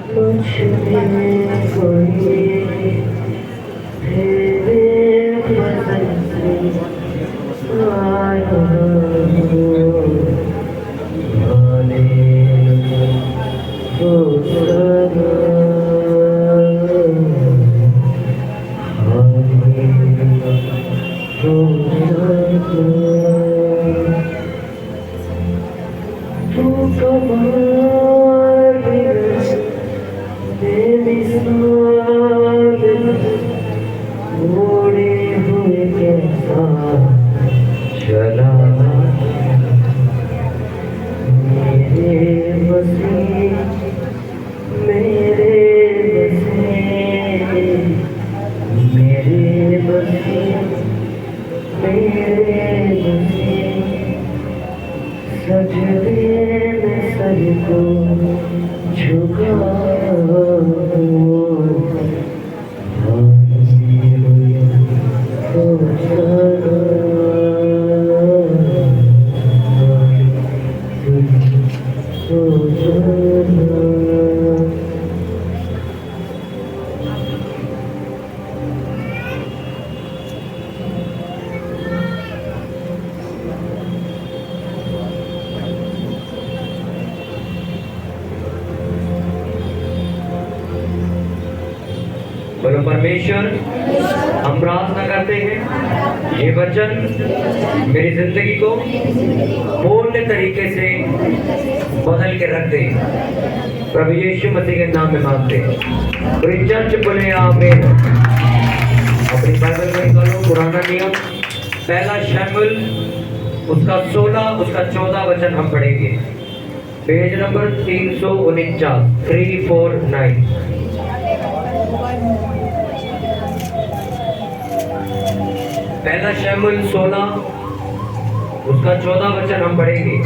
मुझ में कोई तेरे फजल से आया हो, भाने को सना, भाने को सना। तू कमाल तेरी साथ मोड़े हुए कैसा चला मेरे बसे मेरे बसे मेरे बसे मेरे बसे सजदे में सर को झुका बोलो परमेश्वर, हम प्रार्थना करते हैं ये वचन मेरी जिंदगी को पूर्ण तरीके से बदल के रख दे। प्रभु यीशु मसीह के नाम में मांगते हैं। पूरी चर्च बोले आमीन। अपनी बाइबल में निकालो पुराना नियम पहला शमूएल उसका 16 उसका 14 वचन हम पढ़ेंगे। Page number 349 349। पहला शमूएल 16 उसका 14 वचन हम पढ़ेंगे।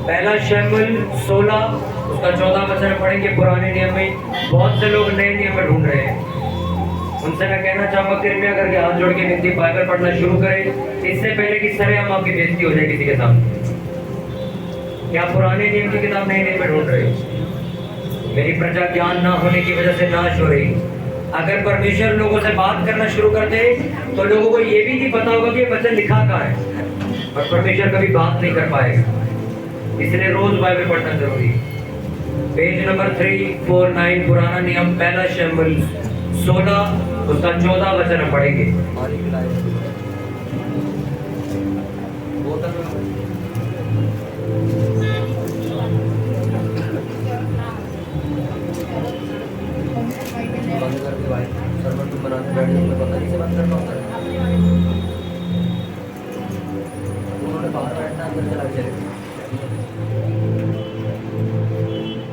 पहला शमूएल 16 उसका 14 वचन पढ़ेंगे। पुराने नियम में बहुत से लोग नए नियम में ढूंढ रहे हैं, उनसे मैं कहना चाहूंगा कृपया करके हाथ जोड़ के विनती बाइबल पढ़ना शुरू करें इससे पहले कि सरेआम आपकी बेइज्जती हो जाए किसी के सामने। क्या पुराने नियम की किताब नए नियम में ढूंढ रहे हो? मेरी प्रजा ज्ञान ना होने की वजह से नाश हो रही। अगर परमेश्वर लोगों से बात करना शुरू कर दे तो लोगों को ये भी नहीं पता होगा कि ये वचन लिखा कहाँ है, और परमेश्वर कभी बात नहीं कर पाएगा। इसलिए रोज बाइबल पढ़ना जरूरी है। पेज नंबर 349 पुराना नियम पहला शमूएल 16 उसका 14 वचन हम पढ़ेंगे।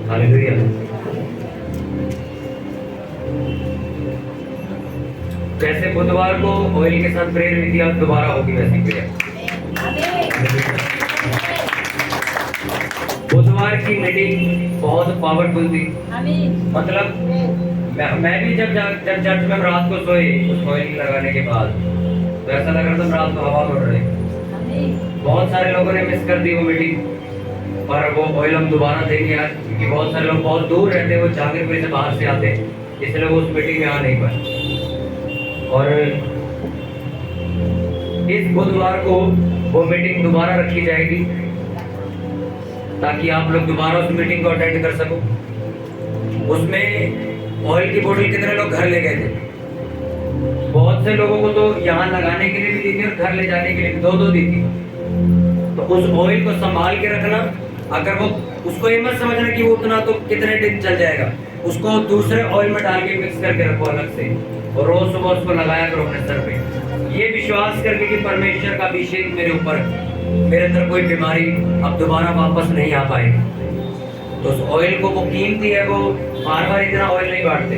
हालेलुया। जैसे बुधवार को ऑयल के साथ प्रेयर हुई थी, आज दोबारा होगी वैसी प्रेयर। बुधवार की मीटिंग बहुत पावरफुल थी। मतलब मैं भी जब चर्च में रात को सोए उस ऑयल लगाने के बाद तो ऐसा लग रहा था रात को हवा उड़ रही। बहुत सारे लोगों ने मिस कर दी वो मीटिंग, पर वो ऑयल हम दोबारा देंगे आज, क्योंकि बहुत सारे लोग बहुत दूर रहते हैं, वो जहांगीरपुरी से बाहर से आते हैं, इसलिए वो उस मीटिंग में आ नहीं पाए। और इस बुधवार को वो मीटिंग दोबारा रखी जाएगी ताकि आप लोग दोबारा उस मीटिंग को अटेंड कर सको। उसमें ऑयल की बोतल कितने लोग घर ले गए थे? बहुत से लोगों को तो यहाँ लगाने के लिए भी दी थी और घर ले जाने के लिए भी 2-2 दी थी। तो उस ऑयल को संभाल के रखना। अगर वो उसको ये मत समझना कि वो उतना तो कितने दिन चल जाएगा, उसको दूसरे ऑयल में डाल के मिक्स करके रखो अलग से, और रोज सुबह उसको लगाया करो अपने सर पे, ये विश्वास करके कि परमेश्वर का अभिषेक मेरे ऊपर, मेरे अंदर कोई बीमारी अब दोबारा वापस नहीं आ पाएगी। तो उस ऑयल को वो कीमती है, वो बार बार इतना ऑयल नहीं बांटते।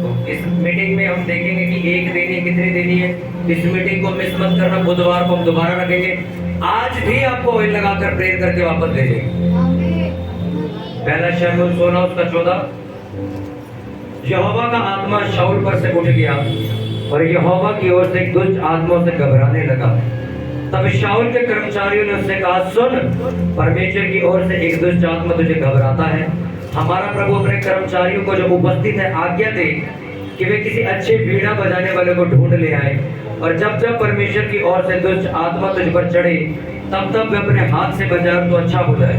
तो इस मीटिंग में हम देखेंगे कि एक देनी है कितनी देनी है। इस मीटिंग को मिस मत करना, बुधवार को हम दोबारा रखेंगे। आज भी आपको ऑयल लगाकर प्रेयर करके वापस भेजेंगे। पहला शमूएल 16 उसका 14। यहोवा का आत्मा शाऊल पर से उठ गया और यहोवा की ओर से दुष्ट आत्माओं से घबराने लगा। तब शाऊल के कर्मचारियों ने उससे कहा, सुन, परमेश्वर की ओर से एक दुष्ट आत्मा तुझे घबराता है। हमारा प्रभु अपने कर्मचारियों को जो उपस्थित है आज्ञा दे कि वे किसी अच्छे वीणा बजाने वाले को ढूंढ ले आए, और जब जब परमेश्वर की ओर से दुष्ट आत्मा तुझ पर चढ़े तब तब वे अपने हाथ से बजाए तो अच्छा हो जाए।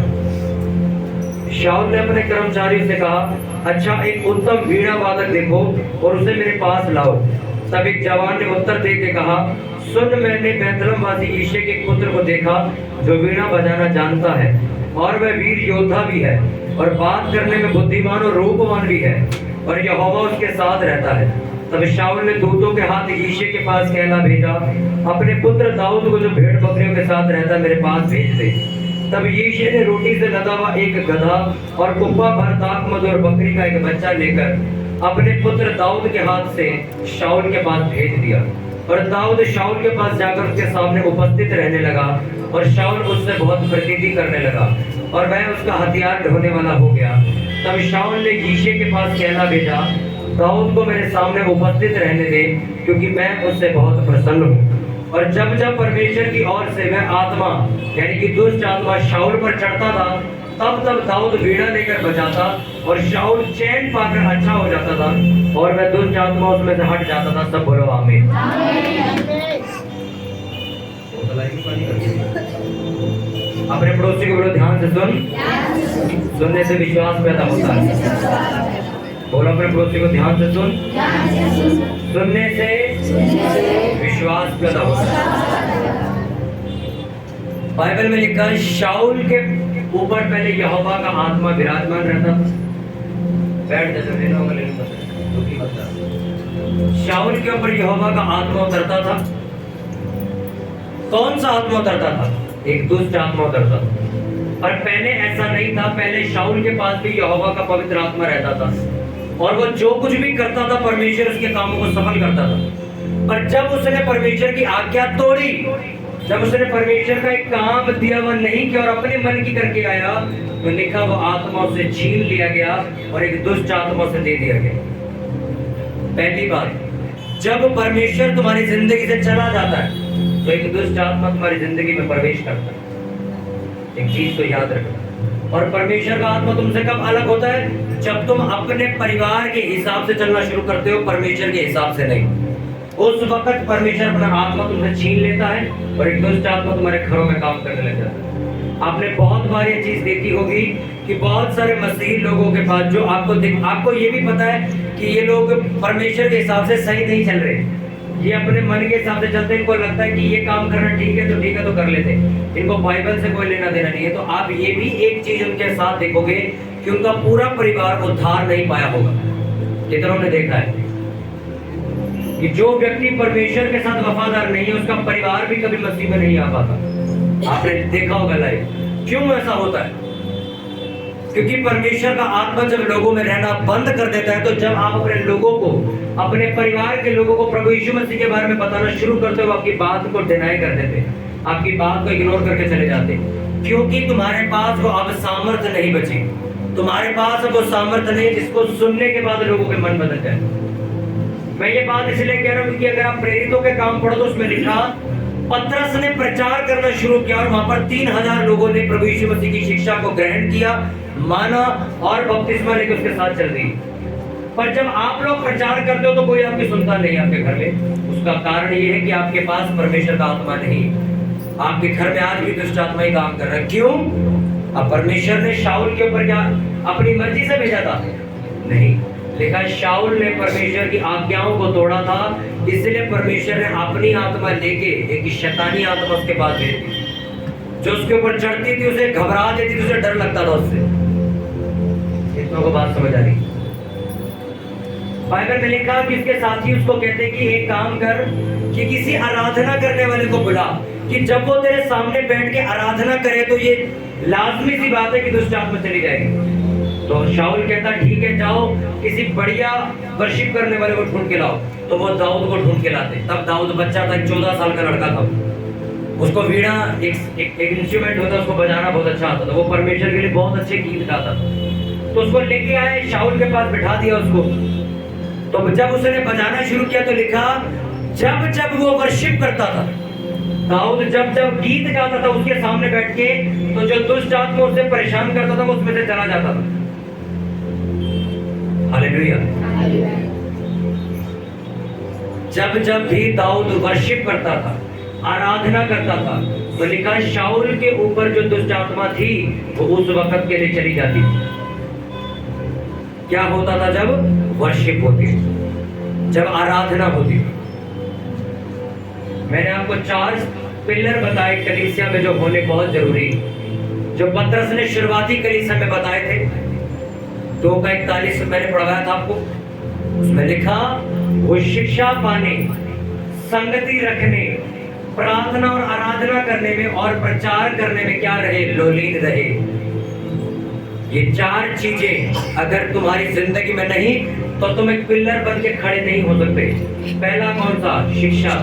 शाऊल ने अपने कर्मचारियों से कहा, अच्छा, एक उत्तम वीणा वादक देखो और उसे मेरे पास लाओ। तब एक जवान ने उत्तर देके कहा, सुन, मैंने बैतलहमवासी यिशै के पुत्र को देखा जो वीणा बजाना जानता है, और वह वीर योद्धा भी है और बात करने में बुद्धिमान और रूपवान भी है, और यहोवा उसके साथ रहता है। तब शाऊल ने दूतों के हाथ यिशै के पास कहला भेजा, अपने पुत्र दाऊद को जो भेड़ बकरियों के साथ रहता है मेरे पास भेज दे। तब यिशै ने रोटी से लदा हुआ एक गधा और कुप्पा भर दाख मधु और बकरी का एक बच्चा लेकर अपने पुत्र दाऊद के हाथ से शाऊल के पास भेज दिया, और दाऊद शाऊल के पास जाकर उसके सामने उपस्थित रहने लगा, और शाऊल उससे बहुत प्रतीति करने लगा, और वह उसका हथियार ढोने वाला हो गया। तब शाऊल ने यिशै के पास कहला भेजा, दाऊद को मेरे सामने उपस्थित रहने दे, क्योंकि मैं उससे बहुत प्रसन्न हूँ। और जब जब परमेश्वर की ओर से वह आत्मा यानी कि दुष्ट आत्मा शाऊल पर चढ़ता था तब तब दाऊद वीणा लेकर बजाता, और शाऊल चैन पाकर अच्छा हो जाता था, और वह दुष्ट आत्मा उसमें से हट जाता था। सब बोलो आमीन। अपने पड़ोसी को बोलो, ध्यान से सुन, सुनने से विश्वास पैदा होता है। बोलो अपने पड़ोसी को, ध्यान से सुन, सुनने से विश्वास पैदा होता है। बाइबल में लिखा है, शाऊल के ऊपर पहले यहोवा का आत्मा विराजमान रहता था। बैठ जैसे लेना होगा, लेकिन दुखी मत कर। शाऊल के ऊपर यहोवा का आत्मा उतरता था। कौन सा आत्मा उतरता था? एक दुष्ट आत्मा उतरता था। और पहले ऐसा नहीं था, पहले शाऊल के पास भी यहोवा का पवित्र आत्मा रहता था, और वो जो कुछ भी करता था परमेश्वर उसके कामों को सफल करता था। पर जब उसने परमेश्वर की आज्ञा तोड़ी, जब उसने परमेश्वर का एक काम दिया वो नहीं किया और अपने मन की करके आया, तो लिखा वो आत्मा से छीन लिया गया और एक दुष्ट आत्मा से दे दिया गया। पहली बात, जब परमेश्वर तुम्हारी जिंदगी से चला जाता है तो एक दुष्ट आत्मा तुम्हारी जिंदगी में प्रवेश करता है। एक चीज तो याद रखना। और परमेश्वर का आत्मा तुमसे कब अलग होता है? जब तुम अपने परिवार के हिसाब से चलना शुरू करते हो, परमेश्वर के हिसाब से नहीं। उस वक्त परमेश्वर अपना आत्मा तुमसे छीन लेता है और एक दुष्ट आत्मा तुम्हारे घरों में काम करने लग जाता है। आपने बहुत बार ये चीज देखी होगी कि बहुत सारे मसीही लोगों के पास जो आपको ये भी पता है कि ये लोग परमेश्वर के हिसाब से सही नहीं चल रहे, ये अपने मन के हिसाब से चलते, इनको लगता है कि ये काम करना ठीक है तो कर लेते, इनको बाइबल से कोई लेना देना नहीं है। तो आप ये भी एक चीज उनके साथ देखोगे कि उनका पूरा परिवार उद्धार नहीं पाया होगा। कितनों ने देखा है कि जो व्यक्ति परमेश्वर के साथ वफादार नहीं है उसका परिवार भी कभी मसीह में नहीं आ पाता। आपने देखा होगा लाइव। क्यों ऐसा होता है? क्योंकि परमेश्वर का आत्मा जब लोगों में रहना बंद कर देता है, तो जब आप अपने लोगों को, अपने परिवार के लोगों को प्रभु यीशु मसीह के बारे में बताना शुरू करते हो, आपकी बात को डिनाई कर देते, आपकी बात को इग्नोर करके चले जाते, क्योंकि तुम्हारे पास वो अब सामर्थ्य नहीं बची। तुम्हारे पास अब वो सामर्थ्य नहीं जिसको सुनने के बाद लोगों के मन बदल जाए। मैं ये बात इसलिए कह रहा हूँ कि अगर आप प्रेरितों के काम पढ़ो तो उसमें लिखा, पतरस ने प्रचार करना शुरू किया और वहां पर 3000 लोगों ने प्रभु यीशु मसीह की शिक्षा को ग्रहण किया, माना और बपतिस्मा लेकर उसके साथ चल दी। पर जब आप लोग प्रचार करते हो तो कोई आपकी सुनता नहीं आपके घर में। उसका कारण ये है कि आपके पास परमेश्वर का आत्मा नहीं। आपके घर में आज भी दुष्ट आत्मा ही काम कर रहा है। क्यों? अब परमेश्वर ने शाऊल के ऊपर क्या अपनी मर्जी से भेजा था? नहीं। लिखा, शाऊल ने परमेश्वर की आज्ञाओं को तोड़ा था, इसलिए परमेश्वर ने अपनी आत्मा लेके एक शैतानी आत्मा उसके पास भेज दी, जो उसके ऊपर चढ़ती थी, उसे घबरा देती थी, उसे डर लगता था उससे। कितनों को बात समझ आ रही? बाइबल में लिखा कि इसके साथी उसको कहते कि एक काम कर कि किसी आराधना करने वाले को बुला, कि जब वो तेरे सामने बैठ के आराधना करे तो ये लाजमी सी बात है कि दुष्ट आत्मा चली जाएगी। तो शाऊल कहता ठीक है, जाओ किसी बढ़िया वर्शिप करने वाले को ढूंढ के लाओ। तो वो दाऊद को ढूंढ के लाते। तब दाऊद बच्चा था, 14 साल का लड़का था। उसको वीणा एक इंस्ट्रूमेंट होता है, उसको बजाना बहुत अच्छा आता था। वो परमेश्वर के लिए बहुत अच्छे गीत गाता था। तो उसको लेके आए, शाऊल के पास बिठा दिया उसको। तो जब उसने बजाना शुरू किया तो लिखा, जब जब वो वर्शिप करता था दाऊद जब जब गीत गाता था उसके सामने बैठ के, तो जो दुष्ट आत्मा उसे परेशान करता था वो उसमें से चला जाता था। हालेलुया। जब जब भी दाऊद वर्शिप करता था, आराधना करता था, तो लिखा शाऊल के ऊपर जो दुष्ट आत्मा थी वो उस वक्त के लिए चली जाती थी। क्या होता था जब वर्शिप होती, जब आराधना होती। मैंने आपको 4 पिलर बताए कलीसिया में जो होने बहुत जरूरी, जो पतरस ने शुरुआती कलीसिया में बताए थे। 2:41 मैंने पढ़ाया था आपको, उसमें लिखा वो शिक्षा पाने, संगति रखने, प्रार्थना और आराधना करने में और प्रचार करने में क्या रहे, लोलीन रहे। ये 4 चीजें अगर तुम्हारी जिंदगी में नहीं तो तुम एक पिलर बन के खड़े नहीं हो सकते। पहला कौन सा? शिक्षा।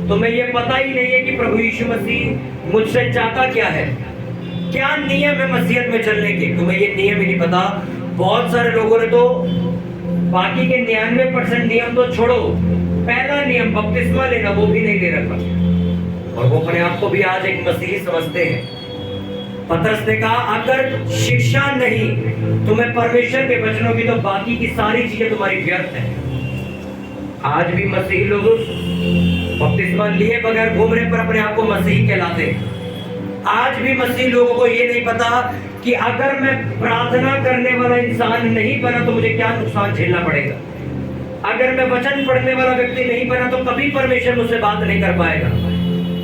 तुम्हें ये पता ही नहीं है कि प्रभु यीशु मसीह मुझसे चाहता क्या है, क्या नियम है मसीहत में चलने के, तुम्हें ये नियम ही नहीं पता। बहुत सारे लोगों ने तो बाकी के 99% नियम तो छोड़ो, पहला नियम बपतिस्मा लेना वो भी नहीं ले रखा, और वो अपने आप को भी आज एक मसीही समझते हैं। पतरस ने कहा अगर शिक्षा नहीं तुम्हें परमेश्वर के वचनों की, तो बाकी की सारी चीजें तुम्हारी व्यर्थ हैं। आज भी मसीही लोग बपतिस्मा लिए बगैर घूम रहे पर अपने आप को मसीही कहलाते हैं। आज भी मसीही लोगों को ये नहीं पता कि अगर मैं प्रार्थना करने वाला इंसान नहीं बना तो मुझे क्या नुकसान झेलना पड़ेगा। अगर मैं वचन पढ़ने वाला व्यक्ति नहीं बना तो कभी परमेश्वर मुझसे बात नहीं कर पाएगा।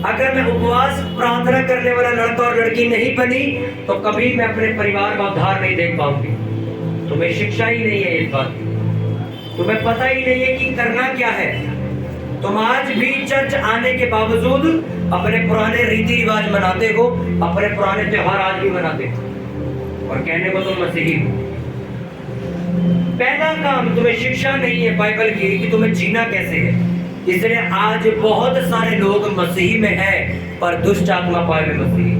अगर मैं उपवास प्रार्थना करने वाला लड़का और लड़की नहीं बनी तो कभी मैं अपने परिवार का उद्धार नहीं देख पाऊंगी। तुम्हें शिक्षा ही नहीं है इस बात की, तुम्हें पता ही नहीं है कि करना क्या है। तुम आज भी चर्च आने के बावजूद अपने पुराने रीति रिवाज मनाते हो, अपने पुराने त्योहार आज भी मनाते हो, और कहने को तुम मसीही हो। पहला काम तुम्हें शिक्षा नहीं है बाइबल की कि तुम्हें जीना कैसे है। इसलिए आज बहुत सारे लोग मसीही में हैं पर दुष्ट आत्मा पाए हुए मसीही,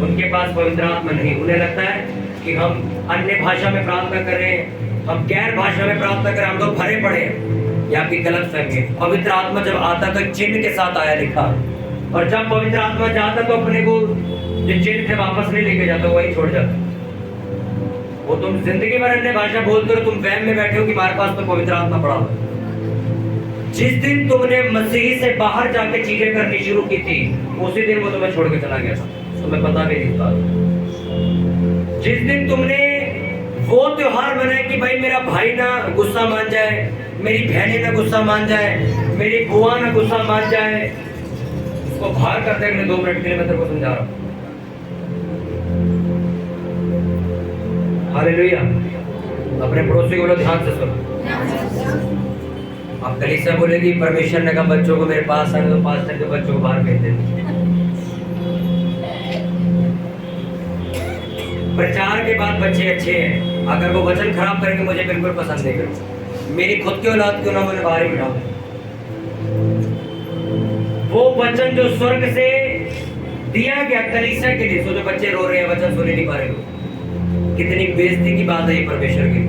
उनके पास पवित्र आत्मा नहीं। उन्हें लगता है कि हम अन्य भाषा में प्रार्थना कर रहे हैं, हम गैर भाषा में प्रार्थना कर रहे हैं, हम तो भरे पड़े हैं। या आपकी गलत फहमी है। पवित्र आत्मा जब आता तो चिन्ह के साथ आया लिखा, और जब पवित्र आत्मा जाता तो अपने को जो चिन्ह थे वापस नहीं लेके जाता, वही छोड़ जाता। वो तुम जिंदगी भर अन्य भाषा बोलते हो, तुम वहम में बैठे हो कि हमारे पास तो पवित्र आत्मा पड़ा हुआ। जिस दिन तुमने मसीही से बाहर जाके चीजें करनी शुरू की थी उसी दिन वो तुम्हें छोड़ के चला गया था, तुम्हें पता भी नहीं था। जिस दिन तुमने वो त्योहार मनाया कि भाई मेरा भाई ना गुस्सा मान जाए, मेरी बहनें ना गुस्सा मान जाए, मेरी बुआ ना गुस्सा मान जाए, उसको बाहर कर दे अगले 2 मिनट के लिए, मैं तेरे को समझा रहा हूं। हालेलुया। अपने पड़ोसी को बोलो ध्यान से सुनो। अब कलीसिया बोलेगी परमेश्वर ने कहा बच्चों को मेरे पास आने तो पास्टर के बच्चों को बाहर भेज देते। प्रचार के बाद बच्चे अच्छे हैं, अगर वो वचन खराब करेंगे मुझे बिल्कुल पसंद नहीं करेंगे। मेरी खुद की औलाद क्यों ना मैंने बाहर ही बिठाऊं। वो वचन जो स्वर्ग से दिया गया कलीसिया के लिए, जो बच्चे रो रहे हैं वचन सुन नहीं पा रहे हो, कितनी बेइज्जती की बात है ये परमेश्वर की।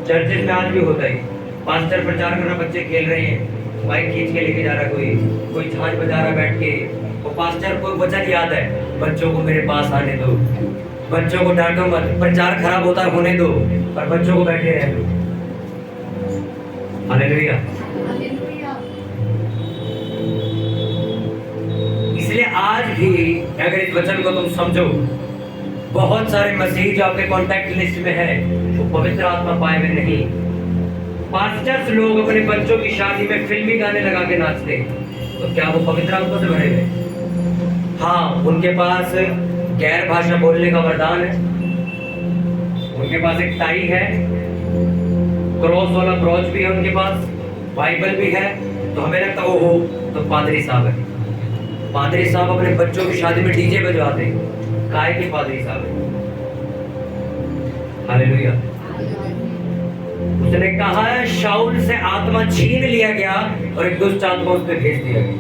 चर्चेज में आज भी होता है, पास्टर प्रचार कर रहा, बच्चे खेल रहे हैं, माइक खींच के लेके जा रहा, कोई झांझ बजा रहा बैठ के, वो पास्टर को वचन याद है, बच्चों को मेरे पास आने दो, बच्चों को डांटो मत, प्रचार खराब होता है होने दो, पर बच्चों को बैठे रहने दो। हालेलुया। इसलिए आज भी अगर इस वचन को तुम समझो, बहुत सारे मसीही जो आपके कॉन्टैक्ट लिस्ट में है वो पवित्र आत्मा पाए हुए नहीं। पास्टर्स लोग अपने बच्चों की शादी में फिल्मी गाने लगा के नाचते, तो क्या वो पवित्र आत्मा से भरे हुए? हाँ, उनके पास गैर भाषा बोलने का वरदान है, उनके पास एक टाई है, क्रॉस वाला ब्रॉच भी है उनके पास, बाइबल भी है, तो हमें लगता है ओहो तो पादरी साहब है। पादरी साहब अपने बच्चों की शादी में डीजे बजवाते हैं, काय के पादरी साहब है। हालेलुया। उसने कहा है शाऊल से आत्मा छीन लिया गया और एक दुष्ट आत्मा उस पर भेज दिया गया।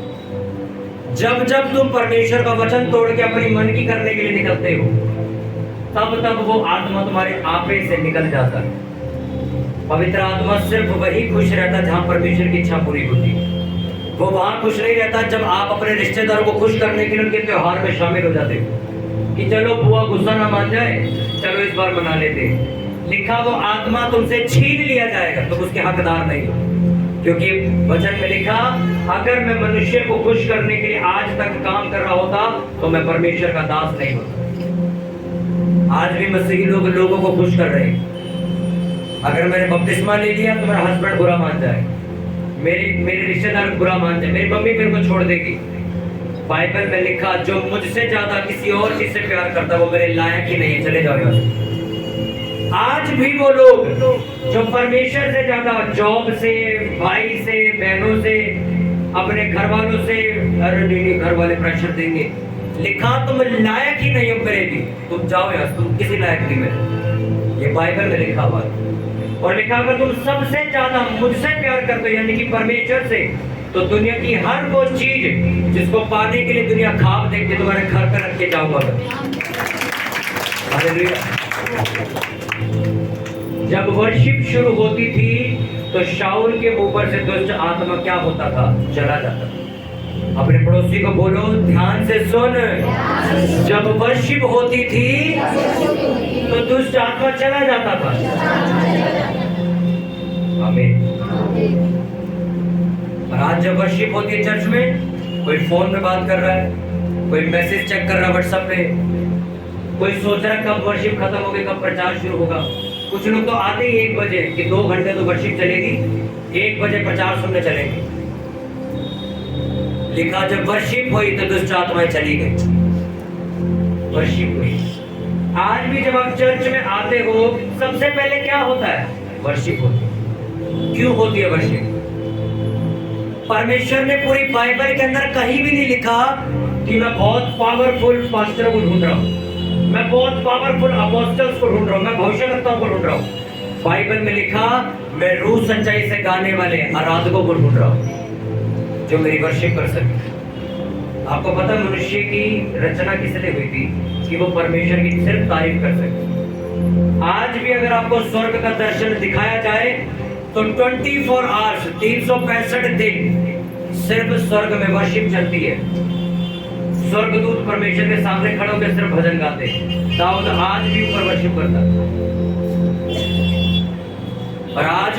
जब जब तुम परमेश्वर का वचन तोड़ के अपनी मन की करने के लिए निकलते हो, तब तब वो आत्मा तुम्हारे आपे से निकल जाता है। पवित्र आत्मा सिर्फ वही खुश रहता जहां परमेश्वर की इच्छा पूरी होती है। वो वहां खुश नहीं रहता जब आप अपने रिश्तेदारों को खुश करने के लिए उनके त्योहार में शामिल हो जाते हो कि चलो बुआ गुस्सा ना मान जाए, चलो इस बार मना लेते। लिखा वो आत्मा तुमसे छीन लिया जाएगा, तुम उसके हकदार नहीं हो। क्योंकि वचन में लिखा, अगर मैं मनुष्य को खुश करने के लिए आज तक काम कर रहा होता तो मैं परमेश्वर का दास नहीं होता। आज भी मसीही लोग लोगों को खुश कर रहे हैं। अगर मैंने बपतिस्मा ले लिया तो मेरा हस्बैंड बुरा मान जाए, मेरे रिश्तेदार बुरा मान जाए, मेरी मम्मी मेरे को छोड़ देगी। बाइबल में लिखा, जो मुझसे ज्यादा किसी और चीज से प्यार करता वो मेरे लायक ही नहीं है, चले जाओ यहाँ से। आज भी वो लोग जो परमेश्वर से ज्यादा जॉब से, भाई से, बहनों से, अपने घर वालों से, अरे नहीं घर वाले प्रेशर देंगे, लिखा तुम लायक ही नहीं हो मेरे भी, तुम जाओ यहाँ, तुम किसी लायक नहीं मेरे। ये बाइबल में लिखा हुआ है। और लिखा अगर तुम सबसे ज्यादा मुझसे प्यार करते हो यानी कि परमेश्वर से, तो दुनिया की हर वो चीज जिसको पाने के लिए दुनिया खाब देखते तुम्हारे घर पर रख के जाऊंगा। जब वर्शिप शुरू होती थी तो शाऊल के ऊपर से दुष्ट आत्मा क्या होता था? चला जाता था। अपने पड़ोसी को बोलो, ध्यान से सुन, जब वर्शिप होती थी तो दुष्ट आत्मा चला जाता था। आमीन। और आज जब वर्शिप होती है चर्च में, कोई फोन में बात कर रहा है, कोई मैसेज चेक कर रहा है व्हाट्सएप पे, कोई सोच रहा है कब वर्शिप खत्म होगी, कब प्रचार शुरू होगा। कुछ लोग तो आते ही 1 बजे कि 2 घंटे तो वर्शिप चलेगी, 1 बजे प्रचार सुनने चलेंगे। लिखा जब वर्शिप हुई तो दुष्ट आत्माएं चली गई। वर्शिप हुई। आज भी जब आप चर्च में आते हो सबसे पहले क्या होता है? वर्शिप होती है। क्यों होती है वर्शिप? परमेश्वर ने पूरी बाइबल के अंदर कहीं भी नहीं लिखा कि मैं बहुत पावरफुल पास्टर को ढूंढ रहा हूँ, मैं बहुत पावरफुल अपोस्टल्स को ढूंढ रहा हूँ, मैं भविष्यवक्ताओं को ढूंढ रहा हूँ। बाइबल में लिखा मैं रूह सच्चाई से गाने वाले आराधकों को ढूंढ रहा हूँ जो मेरी वर्शिप कर सके। आपको पता मनुष्य की रचना किस लिए हुई थी? कि वो परमेश्वर की सिर्फ तारीफ कर सके। आज भी अगर आपको स्वर्ग का दर्शन दिखाया जाए तो 24 आवर्स 365 दिन सिर्फ स्वर्ग में वर्शिप चलती है। स्वर्गदूत परमेश्वर के सामने खड़े होकर सिर्फ भजन गाते। दाऊद आज भी ऊपर वर्शिप करता। और आज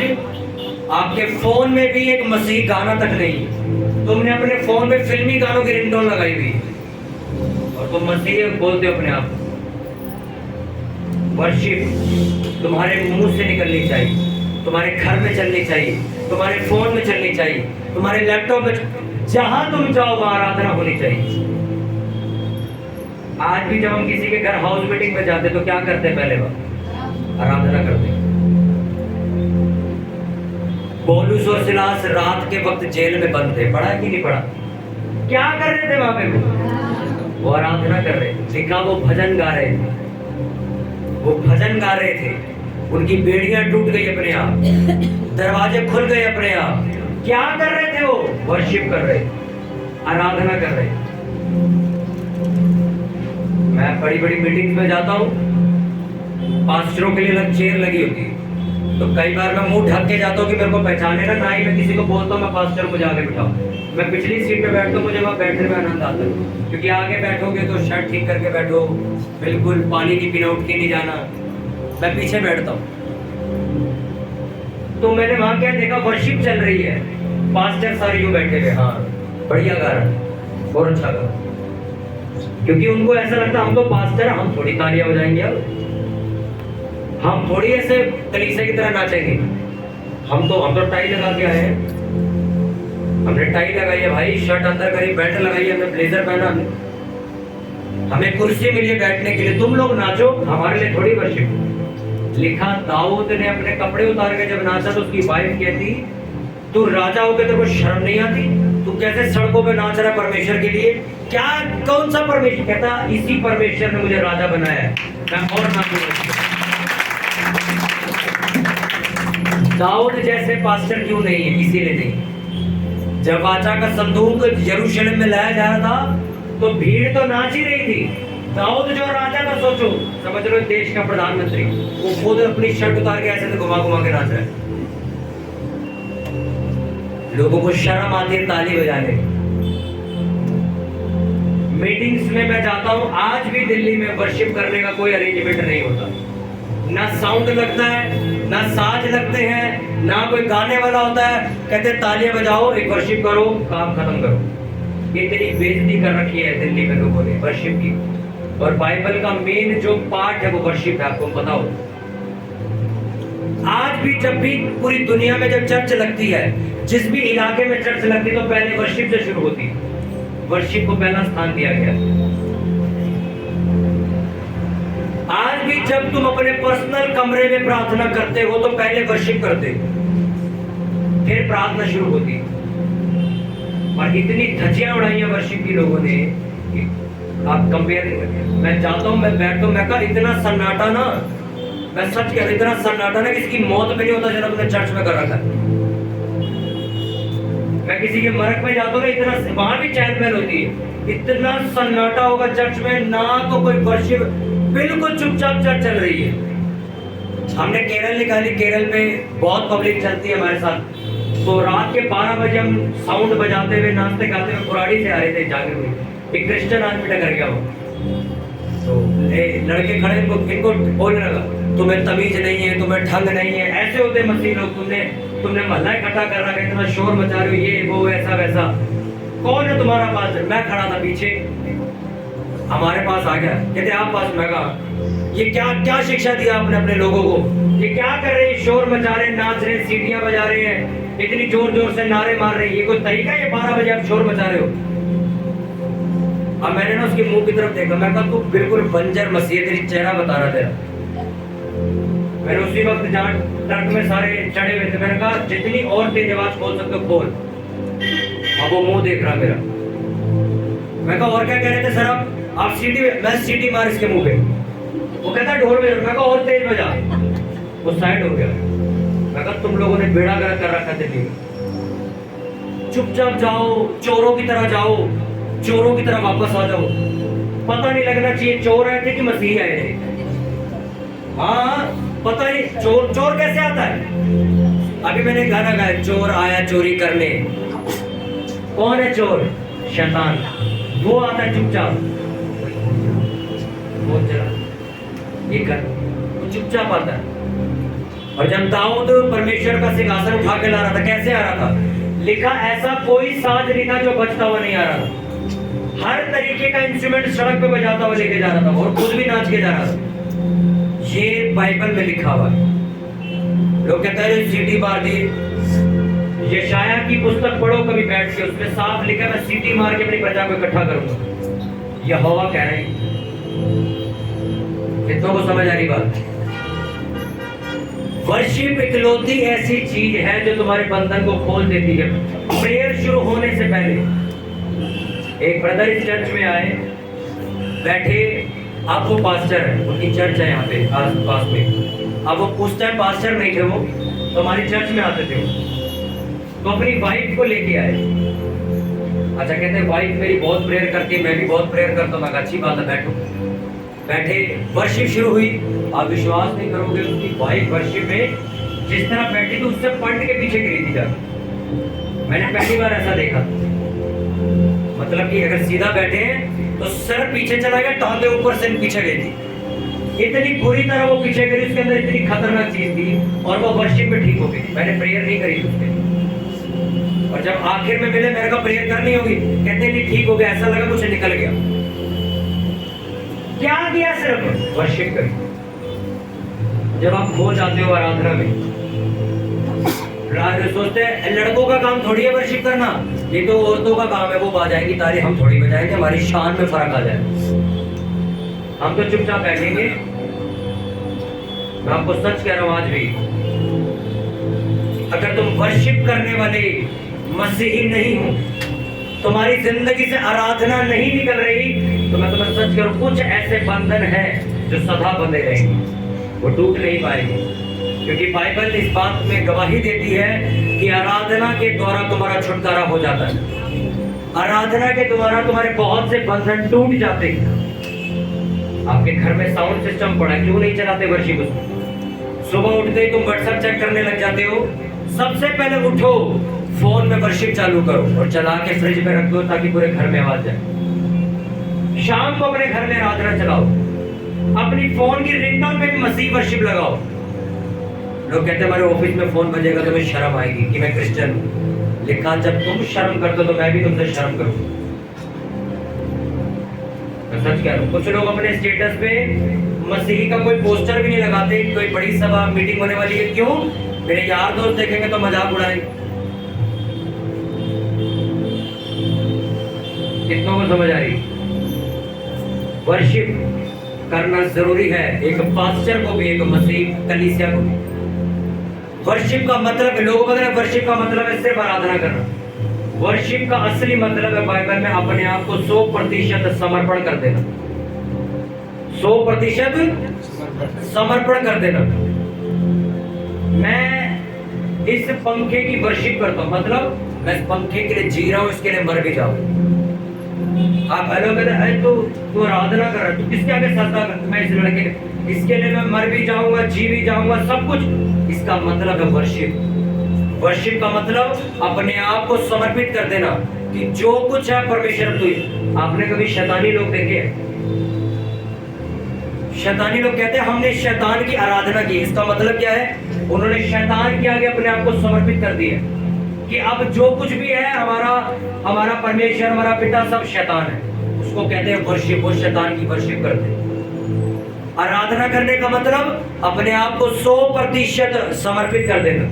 आपके फोन में भी एक मसीही गाना तक नहीं। तुमने अपने फोन में फिल्मी गानों की रिंगटोन लगाई हुई और तुम मसीही बोलते हो अपने आप। वर्शिप तुम्हारे मुंह से निकलनी चाहिए, तुम्हारे घर में चलनी चाहिए, तुम्हारे फोन में चलनी चाहिए, तुम्हारे लैपटॉप में, जहां तुम जाओ वहां आराधना होनी चाहिए। आज भी जब हम किसी के घर हाउस मीटिंग में जाते तो क्या करते? पहले वह आराधना करते। पौलुस और सिलास रात के वक्त जेल में बंद थे, पढ़ा कि नहीं पढ़ा? क्या कर रहे थे वहां पे? वो आराधना कर रहे थे। लिखा वो भजन गा रहे थे, वो भजन गा रहे थे। उनकी बेड़ियां टूट गई अपने आप, दरवाजे खुल गए अपने आप। क्या कर रहे थे? वो वर्शिप कर रहे, आराधना कर रहे। मैं बड़ी बड़ी मीटिंग्स में जाता हूँ, पास्टरों के लिए अलग चेयर लगी होती है, तो कई बार मैं मुंह ढक के जाता हूँ कि मेरे को पहचाने ना ही मैं किसी को बोलता हूँ मैं पास्टर को जाके बिठाऊं। मैं पिछली सीट पे बैठता हूँ, मुझे वहाँ बैठने में आनंद आता है, क्योंकि आगे बैठोगे तो शर्ट ठीक करके बैठो, बिल्कुल पानी की बिना उठ के नहीं जाना। मैं पीछे बैठता हूँ। तो मैंने वहाँ क्या देखा? वर्शिप चल रही है, पास्टर सारे यूँ बैठे हुए, हाँ बढ़िया गा रहा है, बहुत अच्छा गा। क्योंकि उनको ऐसा लगता हम तो पास्टर, हम थोड़ी तालियां हो जाएंगे, अब हम थोड़ी ऐसे कलीसिया की तरह नाचेंगे। हम तो टाई लगा के आए हैं, हमने टाई लगाई है भाई, शर्ट अंदर करी, बेल्ट लगाई है, हमने ब्लेजर पहना, हमें कुर्सी मिली है बैठने के लिए। तुम लोग नाचो, हमारे लिए थोड़ी वर्शिप। लिखा दाऊद ने अपने कपड़े उतार के जब नाचा तो उसकी वाइफ कहती, तू राजा होकर तेरे को शर्म नहीं आती? तू कैसे सड़कों पे नाच रहा है परमेश्वर के लिए? क्या कौन सा परमेश्वर? कहता इसी परमेश्वर ने मुझे राजा बनाया है, मैं और नाचूंगा। दाऊद जैसे पास्टर क्यों नहीं है? इसीलिए नहीं। जब वाचा का संदूक यरूशलेम में लाया जा रहा था तो भीड़ तो नाच ही रही थी। दाऊद जो राजा था, सोचो, समझ लो देश का प्रधानमंत्री, वो खुद अपनी शर्ट उतार के ऐसे घुमा घुमा के नाच रहा है। लोगों को शर्म आती है ताली बजाने। मीटिंग्स में मैं जाता हूं, आज भी दिल्ली में वर्शिप करने का कोई अरेंजमेंट नहीं होता, ना साउंड लगता है, ना साज लगते हैं, ना कोई गाने वाला होता है। कहते तालियां बजाओ, एक वर्शिप करो, काम खत्म करो। इतनी बेइज्जती कर रखी है दिल्ली में लोगों ने वर्शिप की। और बाइबल का मेन जो पार्ट है वो वर्शिप है, आपको पता हो। आज भी जब भी पूरी दुनिया में जब चर्च लगती है, जिस भी इलाके में चर्च लगती है, तो पहले वर्शिप से शुरू होती है। वर्शिप को पहला स्थान दिया गया। आज भी जब तुम अपने पर्सनल कमरे में प्रार्थना करते हो तो पहले वर्शिप करते हो, फिर प्रार्थना शुरू होती। और इतनी धज्जियां उड़ाई हैं वर्शिप की लोगों ने कि आप कंपेयर नहीं करते। मैं जाता हूं, मैं बैठता हूं, मैं कहा इतना सन्नाटा ना, मैं सच कह रहा, इतना सन्नाटा ना किसी की मौत में नहीं होता जो अपने चर्च में कर रखा है। मैं किसी के मरक में जाता हूँ ना, इतना वहां भी चहल पहल होती है, इतना सन्नाटा होगा चर्च में, ना तो कोई वर्शिप, बिल्कुल चुपचाप चर्च चल रही है। हमने केरल निकाली, केरल में बहुत पब्लिक चलती है हमारे साथ, तो रात के 12 बजे हम साउंड बजाते हुए नाचते गाते हुए कुराड़ी से आ रहे थे जागे हुए। एक क्रिश्चियन आदमी टकर गया वो, तो लड़के खड़े, इनको बोलने लगा तुम्हें तमीज नहीं है, तुम्हें ढंग नहीं है, ऐसे होते मसीह लोग, तुमने मोहल्ला इकट्ठा कर रखा है, इतना शोर मचा रहे हो, ये वो ऐसा वैसा। कौन है तुम्हारा पास? मैं खड़ा था पीछे, हमारे पास आ गया, कहते आप पास। मैं कहा ये क्या क्या शिक्षा दिया आपने अपने लोगों को? ये क्या कर रहे हैं? शोर मचा रहे हैं, नाच रहे हैं, सीटियां बजा रहे हैं, इतनी जोर जोर से नारे मार रहे हैं, ये कोई तरीका है? 12 बजे आप शोर मचा रहे हो। अब मैंने ना उसके मुंह की तरफ देखा, मैं कहा तू बिल्कुल बंजर मसीह, तेरी चेहरा बता रहा तेरा। मैंने उसी वक्त जहाँ ट्रक में सारे चढ़े हुए थे, मैंने कहा जितनी और तेज आवाज बोल सकते हो बोल। अब वो मुंह देख रहा मेरा। मैं कहा और क्या कह रहे थे सर आप सीटी, मैं सीटी मार इसके मुंह पे। वो कहता ढोल बजा, मैं कहा और तेज बजा। वो साइड हो गया। मैं कहा तुम लोगों ने बेड़ा गर्क कर रखा दिल्ली में, चुपचाप जाओ, चोरों की तरह जाओ, चोरों की तरह वापस आ जाओ। पता नहीं लगना चाहिए चोर आए थे कि मसीह आए थे। हाँ पता नहीं चोर कैसे आता है। अभी मैंने गाना गाया, चोर आया चोरी करने। कौन है चोर? शैतान। वो आता है चुपचाप, वो जरा ये कर, वो चुपचाप आता है। और जब दाऊद परमेश्वर का सिंहासन उठा के ला रहा था, कैसे आ रहा था? लिखा ऐसा कोई साज नहीं था जो बजता हुआ नहीं आ रहा था। हर तरीके का इंस्ट्रूमेंट सड़क पे बजाता हुआ लेके जा रहा था और खुद भी नाच के जा रहा था। ये बाइबल में लिखा हुआ है। लोग कहते हैं सीटी मार दी। यशाया की पुस्तक पढ़ो कभी बैठ के, उसमें साफ लिखा है मैं सीटी मार के अपनी प्रजा को इकट्ठा करूंगा। यहोवा कह रहे हैं। कितनों को समझ आ रही बात? वर्शिप इकलौती ऐसी चीज है जो तुम्हारे बंधन को खोल देती है। प्रेयर शुरू होने से पहले एक ब्रदर इस चर्च में आए, बैठे, आप वो पास्टर है, उनकी चर्च है यहाँ पे आस पास में। अब वो उस टाइम पास्टर नहीं थे, वो तो हमारी चर्च में आते थे। तो अपनी वाइफ को लेके आए। अच्छा कहते वाइफ मेरी बहुत प्रेयर करती है, मैं भी बहुत प्रेयर करता हूँ। मैं अच्छी बात है, बैठो। बैठे, वर्शिप शुरू हुई। आप विश्वास नहीं करोगे, उसकी वाइफ वर्शिप में जिस तरह बैठी थी उससे पलट के पीछे गिरी थी जाकर। मैंने पहली बार ऐसा देखा। मतलब कि अगर सीधा बैठे हैं तो सर पीछे चला गया, टांगे ऊपर से पीछे गई थी। इतनी बुरी तरह वो पीछे गई, उसके अंदर इतनी खतरनाक चीज थी और वो वर्शिप में ठीक हो गई। मैंने प्रेयर नहीं करी उसके, और जब आखिर में मिले मेरे को प्रेयर करनी होगी, कहते नहीं ठीक हो गया, ऐसा लगा कुछ निकल गया। क्या किया? सिर्फ वर्शिप करी। जब आप खो जाते हो आराधना में, सोचते हैं लड़कों का काम थोड़ी है वर्शिप करना, ये तो औरतों का काम है, वो बजाएंगी ताली, हम थोड़ी बजाएंगे, हमारी शान में फर्क आ जाए। हम तो चुपचाप बैठेंगे। मैं आपको सच कह रहा हूं, आज भी अगर तुम वर्शिप करने वाले मसीही नहीं हो, तुम्हारी जिंदगी से आराधना नहीं निकल रही, तो मैं तुम्हें सच करूं, कुछ ऐसे बंधन हैं जो सदा बंधे रहेंगे, वो टूट नहीं पाएंगे। क्योंकि बाइबल इस बात में गवाही देती है कि आराधना के द्वारा तुम्हारा छुटकारा हो जाता है। आराधना के द्वारा तुम्हारे बहुत से बंधन टूट जाते हैं। आपके घर में साउंड सिस्टम पड़ा, क्यों नहीं चलाते वर्शिप उसमें? सुबह उठते ही तुम व्हाट्सएप चेक करने लग जाते हो। सबसे पहले उठो, फोन में वर्शिप चालू करो और चला के फ्रिज में रख दो ताकि पूरे घर में आवाज जाए। शाम को अपने घर में आराधना चलाओ, अपनी फोन की रिंगटोन पे भी मसीह वर्शिप लगाओ। लोग कहते हैं हमारे ऑफिस में फोन बजेगा तो मुझे शर्म आएगी कि मैं क्रिश्चियन हूं। लिखा जब तुम शर्म करते हो तो मैं भी तुमसे शर्म करूंगा। मैं सच कह रहा हूं, कुछ लोग अपने स्टेटस पे मसीही का कोई पोस्टर भी नहीं लगाते। कोई बड़ी सभा मीटिंग होने वाली है, क्यों? मेरे यार दोस्त देखेंगे तो मजाक उड़ाएंगे। कितनों को समझ आ रही? वर्शिप करना जरूरी है, एक पास्टर को भी, एक मसीह कलीसिया को भी। वर्शिप का मतलब, लोगों को पता है वर्शिप का मतलब है सिर्फ आराधना करना। वर्शिप का असली मतलब है बाइबल में अपने आप को 100% समर्पण कर देना। 100% समर्पण कर देना। मैं इस पंखे की वर्शिप करता हूं, मतलब मैं इस पंखे के लिए जी रहा हूं, इसके लिए मर भी जाऊं। आप हेलो कहते हैं तू आराधना कर रहा है, तू किसके आगे सजदा कर? मैं इस लड़के, इसके लिए मैं मर भी जाऊंगा, जी भी जाऊंगा, सब कुछ। इसका मतलब है वर्शिप। वर्शिप का मतलब अपने आप को समर्पित कर देना कि जो कुछ है परमेश्वर तू। आपने कभी शैतानी लोग देखे? शैतानी लोग कहते हैं हमने शैतान की आराधना की। इसका मतलब क्या है? उन्होंने शैतान के आगे अपने आप को समर्पित कर दिया कि अब जो कुछ भी है हमारा परमेश्वर, हमारा पिता सब शैतान है। उसको कहते हैं वर्शिप। वो शैतान की वर्शिप करते हैं। आराधना करने का मतलब अपने आप को 100% समर्पित कर देना।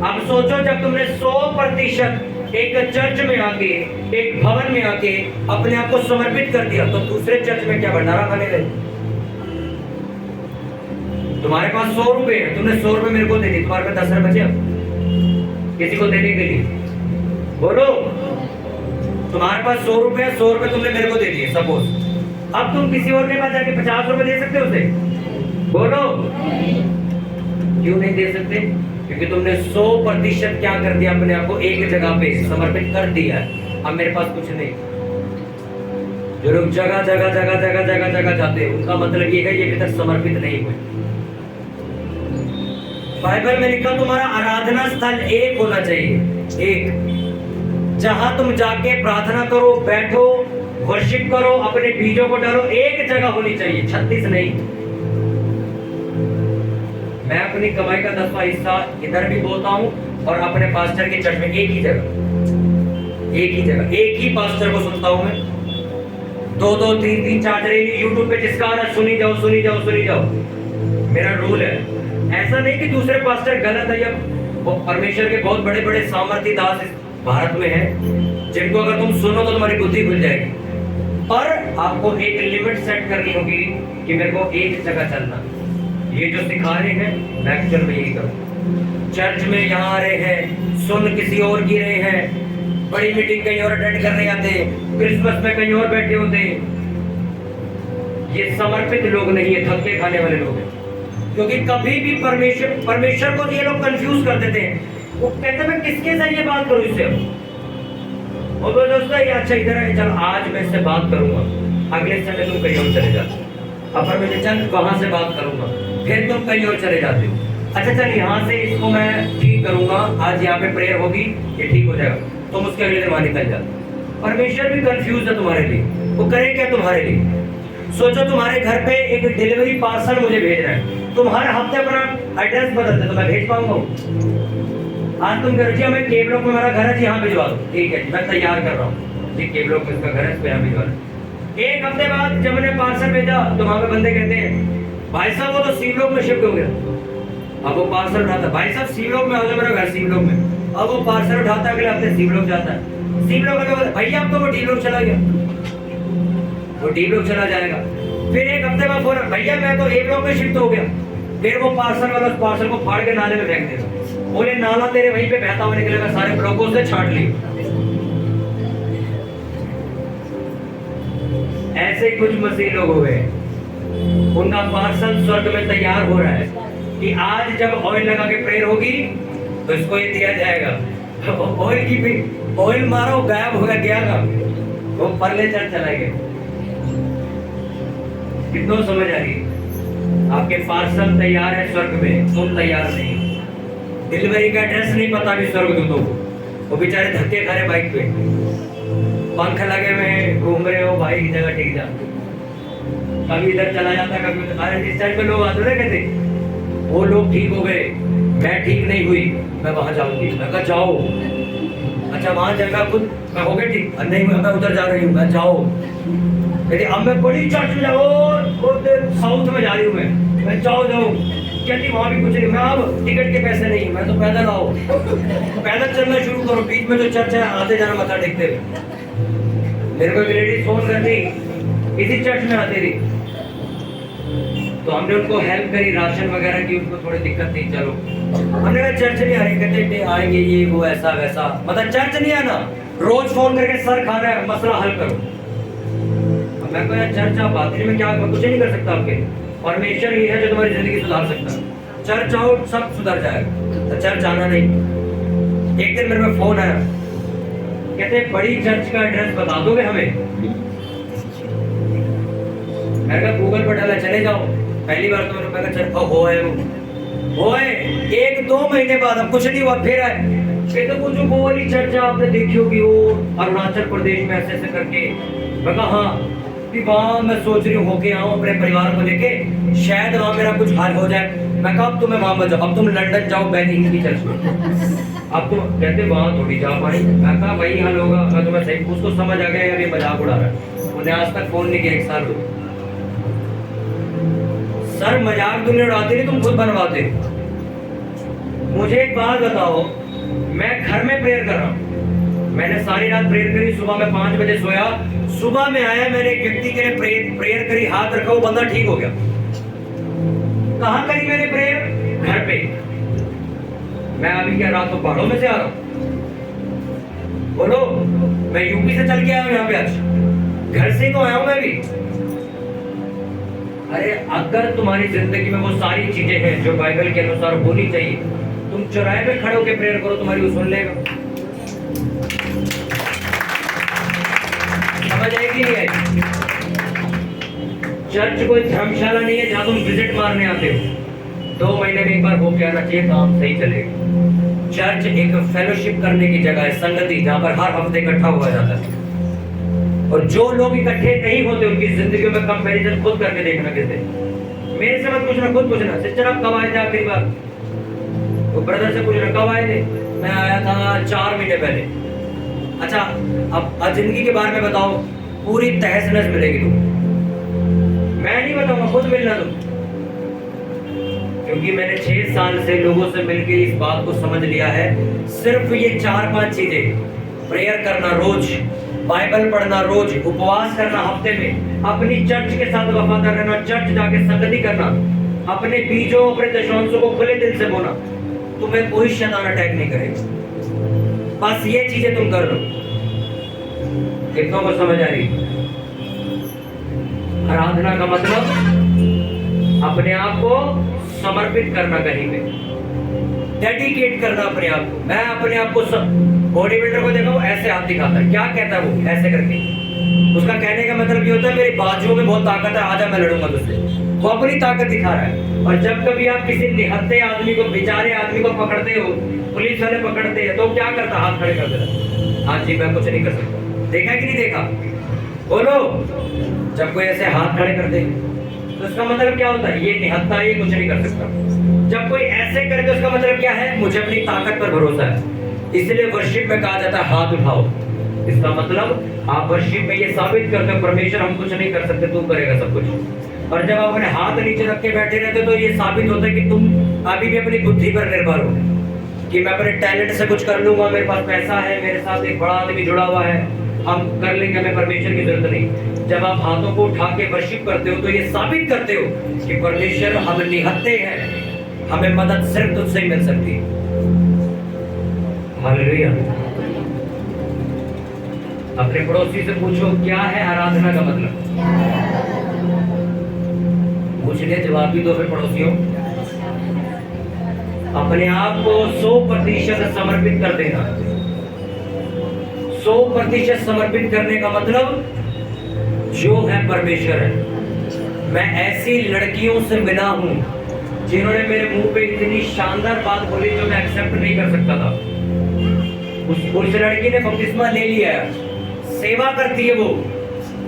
अब सोचो, जब तुमने 100% एक चर्च में आके, एक भवन में आके अपने आप को समर्पित कर दिया, तो दूसरे चर्च में क्या भंडारा खाने गए? तुम्हारे पास 100 रुपए है, तुमने 100 रुपए मेरे को दे दी, तुम्हारे पास 10 रुपए किसी को देने के लिए? बोलो। तुम्हारे पास 100 रुपए, 100 रुपए तुमने मेरे को दे दिए सपोज। अब तुम किसी और के पास जाके 50 रुपए दे सकते हो उसे? बोलो। क्यों नहीं दे सकते? क्योंकि तुमने 100% क्या कर दिया? अपने आप को एक जगह पे समर्पित कर दिया। अब मेरे पास कुछ नहीं। जो लोग जगह जगह जाते हैं, उनका मतलब ये है ये अभी तक समर्पित नहीं हुए। बाइबल में लिखा तुम्हारा आराधना स्थल एक होना चाहिए, एक, जहां तुम जाके प्रार्थना करो, बैठो, वर्शिप करो, अपने बीजों को डालो, एक जगह होनी चाहिए, 36 नहीं। मैं अपनी कमाई का 10वां हिस्सा इधर भी बोलता हूं और अपने पास्टर के चर्च में एक ही जगह, एक ही पास्टर को सुनता हूं मैं। 2-2, 3-3, 4 यूट्यूब पे जिसका आ रहा सुनी जाओ। मेरा रूल है। ऐसा नहीं कि दूसरे पास्टर गलत है, या परमेश्वर के बहुत बड़े बड़े सामर्थी दास इस भारत में हैं जिनको अगर तुम सुनो तो तुम्हारी बुद्धि खुल जाएगी। पर आपको एक लिमिट सेट करनी होगी कि मेरे को एक जगह चलना। ये जो सिखा रहे हैं मैं एक्चुअल में यही करूँ। चर्च में यहाँ आ रहे हैं, सुन किसी और की रहे हैं, बड़ी मीटिंग कहीं और अटेंड करने आते, क्रिसमस में कहीं और बैठे होते। ये समर्पित लोग नहीं है, थके खाने वाले लोग हैं। क्योंकि कभी भी परमेश्वर को ये लोग कंफ्यूज कर देते हैं। वो कहते हैं मैं किसके जरिए बात करूं इससे? और वो दोस्तों ये अच्छा इधर है, चल आज मैं इससे बात करूंगा, अगले संडे तुम कहीं और चले जाते हो। अब मैं चल वहां से बात करूंगा, फिर तुम कहीं और चले जाते हो। अच्छा चल यहाँ से इसको मैं ठीक करूंगा, आज यहाँ पे प्रेयर होगी, ये ठीक हो जाएगा, तुम उसके अगले दिन वहां निकल जाते। परमेश्वर भी कंफ्यूज है तुम्हारे लिए, वो करे क्या तुम्हारे लिए? सोचो तुम्हारे घर पे एक डिलीवरी पार्सल मुझे भेज रहा है, तुम हर हफ्ते अपना एड्रेस बदलते तो मैं भेज पाऊंगा? आज तुम कह रहे मैं केबलों में, मेरा घर है जी, यहाँ भिजवा दो। ठीक है जी, मैं तैयार कर रहा हूँ जी, केबलों में इसका घर है, इसको यहाँ भिजवा दो। एक हफ्ते बाद जब मैंने पार्सल भेजा तो वहां पे बंदे कहते हैं भाई साहब वो तो शिवलोक में शिफ्ट हो गया। अब वो पार्सल उठाता, भाई साहब शिवलोक में हो गया, मेरा घर शिवलोक में। अब वो पार्सल उठाता, अगले हफ्ते शिवलोक जाता है। शिवलोक में भैया अब तो वो डी लोक चला गया, वो डी लोक चला जाएगा। फिर एक हफ्ते बाद बोला भैया मैं तो ए ब्लॉक में शिफ्ट हो गया। फिर वो पार्सल वाला उस पार्सल को फाड़ के नाले में फेंक देगा, बोले नाला तेरे वहीं पे बहता हुआ निकलेगा, सारे ब्लॉकों से छाट लिए। ऐसे ही कुछ मसीह लोग हो गए, उनका पार्सल स्वर्ग में तैयार हो रहा है कि आज जब ऑयल लगा के प्रेयर होगी तो इसको ये दिया जाएगा। ऑयल की भी ऑयल मारो, गायब हो गया का वो परले चला गया। कितनों समझ आ रही? आपके पार्सल तैयार है स्वर्ग में, तुम तैयार नहीं। डिलीवरी का एड्रेस नहीं पता भी स्वर्गदूतों को, वो बेचारे धक्के खा रहे बाइक पे, पंख लगे हुए हैं, घूम रहे हो भाई की जगह ठीक जा, कभी इधर चला जाता कभी उधर। अरे इस टाइम पे लोग आते ना कहते वो लोग ठीक हो गए, मैं ठीक नहीं हुई, मैं वहां जाऊंगी। मैं कहा जाओ, अच्छा वहां जगह खुद मैं हो गई ठीक, नहीं मैं उधर जा रही हूँ, मैं जाओ। कहती अब मैं बड़ी चर्च में जाओ, साउथ में जा रही हूँ मैं जाओ जाओ। कहती वहां भी कुछ नहीं, मैं अब टिकट के पैसे नहीं, मैं तो पैदल आओ, पैदल चलना शुरू करो, बीच में जो चर्च है आते जाना मथा टेकते हुए। मेरे को एक लेडीज फोन करती, इसी चर्च में आती थी, तो हमने उनको हेल्प करी राशन वगैरह की, उनको थोड़ी दिक्कत थी, चलो हमने कहा चर्च नहीं आ रही, कहते आएंगे ये वो ऐसा वैसा, मतलब चर्च नहीं आना, रोज फोन करके सर खाना है मसला हल करो। मैं कहा चर्च आप आते नहीं, मैं क्या कुछ नहीं कर सकता आपके, परमेश्वर ही है जो तुम्हारी जिंदगी सुधार सकता है। चर्च आओ सब सुधर जाएगा, तो चर्च आना नहीं। एक दिन मेरे में फोन आया, कहते बड़ी चर्च का एड्रेस बता दोगे हमें? मैंने कहा गूगल पर डाला, चले जाओ। पहली बार तो मैंने कहा वो है 1-2 महीने बाद, अब कुछ नहीं हुआ, फिर आए कहते वो जो वो वाली चर्च आपने देखी होगी, वो अरुणाचल प्रदेश में ऐसे ऐसे करके। मैं कहा हाँ, वहाँ मैं सोच रही हूँ होके आऊँ अपने परिवार को लेके, शायद वहाँ मेरा कुछ हाल हो जाए। मैं कहा अब तुम्हें वहाँ मत जाओ, अब तुम लंदन जाओ बैनिंग की चर्च में, अब तुम कहते वहाँ थोड़ी जा पाई। मैं कहा वही हाल होगा, मैं तुम्हें सही, उसको समझ आ गया अभी मजाक उड़ा रहा है, उन्हें आज तक फोन नहीं किया 1 साल हो। सर मजाक तुमने उड़ाते नहीं, तुम खुद बनवाते। मुझे एक बात बताओ, मैं घर में प्रेयर कर रहा हूँ, मैंने सारी रात प्रेयर करी, सुबह में 5 बजे सोया, सुबह में आया, मैंने एक व्यक्ति के लिए प्रेयर करी, हाथ रखा, वो बंदा ठीक हो गया। कहाँ करी मैंने प्रेयर? घर पे। मैं अभी क्या रात को पहाड़ों में से आ रहा हूँ? बोलो, मैं यूपी से चल के आया हूँ यहाँ पे, आज घर से तो आया हूँ मैं भी। अरे अगर तुम्हारी जिंदगी में वो सारी चीजें हैं जो बाइबल के अनुसार होनी चाहिए, तुम चौराहे पे खड़े होकर प्रेयर करो, तुम्हारी वो सुन लेगा। समझ आएगी नहीं आएगी? चर्च कोई धर्मशाला नहीं है जहां तुम विजिट मारने आते हो, 2 महीने में एक बार होके आना चाहिए, काम सही चलेगा। चर्च एक फेलोशिप करने की जगह है, संगति, जहां पर हर हफ्ते इकट्ठा हुआ जाता है। और जो लोग इकट्ठे नहीं होते उनकी जिंदगी में कंपैरिजन खुद करके देखना। कहते मेरे से मत पूछना, खुद पूछना, सिस्टर आप कब आए थे आखिरी बार? वो ब्रदर से पूछना कब आए थे? मैं आया था 4 महीने पहले। अच्छा अब जिंदगी के बारे में बताओ, पूरी तहस नहस मिलेगी तुम, मैं नहीं बताऊंगा, खुद मिलना तुम। क्योंकि मैंने 6 साल से लोगों से मिलकर इस बात को समझ लिया है, सिर्फ ये 4-5 चीजें, प्रेयर करना रोज, बाइबल पढ़ना रोज, उपवास करना हफ्ते में, अपनी चर्च के साथ वफादार रहना, चर्च जाके संगति करना, अपने बीजों अपने दशांशों को खुले दिल से बोना, तुम्हें कोई शैतान अटैक नहीं करेगा। बस ये चीजें तुम कर लो। कितनों को समझ आ रही? आराधना का मतलब अपने आप को समर्पित करना, कहीं पे डेडिकेट करना अपने आप को। मैं अपने आप को बॉडी बिल्डर को देखा, वो ऐसे हाथ दिखाता है, क्या कहता है वो ऐसे करके, उसका कहने का मतलब ये होता है मेरी बाजुओं में बहुत ताकत है, आजा मैं लड़ूंगा तुझसे, वो अपनी ताकत दिखा रहा है। और जब कभी आप किसी निहत्थे आदमी को, बेचारे आदमी को पकड़ते हो, पुलिस वाले पकड़ते हैं, तो क्या करता? हाथ खड़े कर देता, हाँ जी मैं कुछ नहीं कर सकता। देखा कि नहीं देखा? बोलो। जब कोई ऐसे हाथ खड़े कर दे तो उसका मतलब क्या होता है? ये निहत्था, ये कुछ नहीं कर सकता। जब कोई ऐसे करे तो उसका मतलब क्या है? मुझे अपनी ताकत पर भरोसा है। इसलिए वर्शिप में कहा जाता है हाथ उठाओ। इसका मतलब आप वर्शिप में ये साबित करते हो परमेश्वर हम कुछ नहीं कर सकते, तू करेगा सब कुछ। और जब आप अपने हाथ नीचे रख के बैठे रहते तो ये साबित होता है कि तुम अभी भी अपनी बुद्धि पर निर्भर हो, कि मैं अपने टैलेंट से कुछ कर लूंगा, मेरे पास पैसा है, मेरे साथ एक बड़ा आदमी जुड़ा हुआ है, हम कर लेंगे, हमें परमेश्वर की जरूरत नहीं। जब आप हाथों को उठा के वर्शिप करते हो तो ये साबित करते हो कि परमेश्वर हम निहत्थे हैं, हमें मदद सिर्फ तुझसे ही मिल सकती है। हालेलुया। अपने पड़ोसी से पूछो क्या है आराधना का मतलब, पूछ ले, जवाब भी दो फिर पड़ोसियों। अपने आप को 100% समर्पित कर देना। 100% समर्पित करने का मतलब जो है परमेश्वर है। मैं ऐसी लड़कियों से मिला हूं जिन्होंने मेरे मुंह पे इतनी शानदार बात बोली जो मैं एक्सेप्ट नहीं कर सकता था। उस लड़की ने बपतिस्मा ले लिया है, सेवा करती है वो।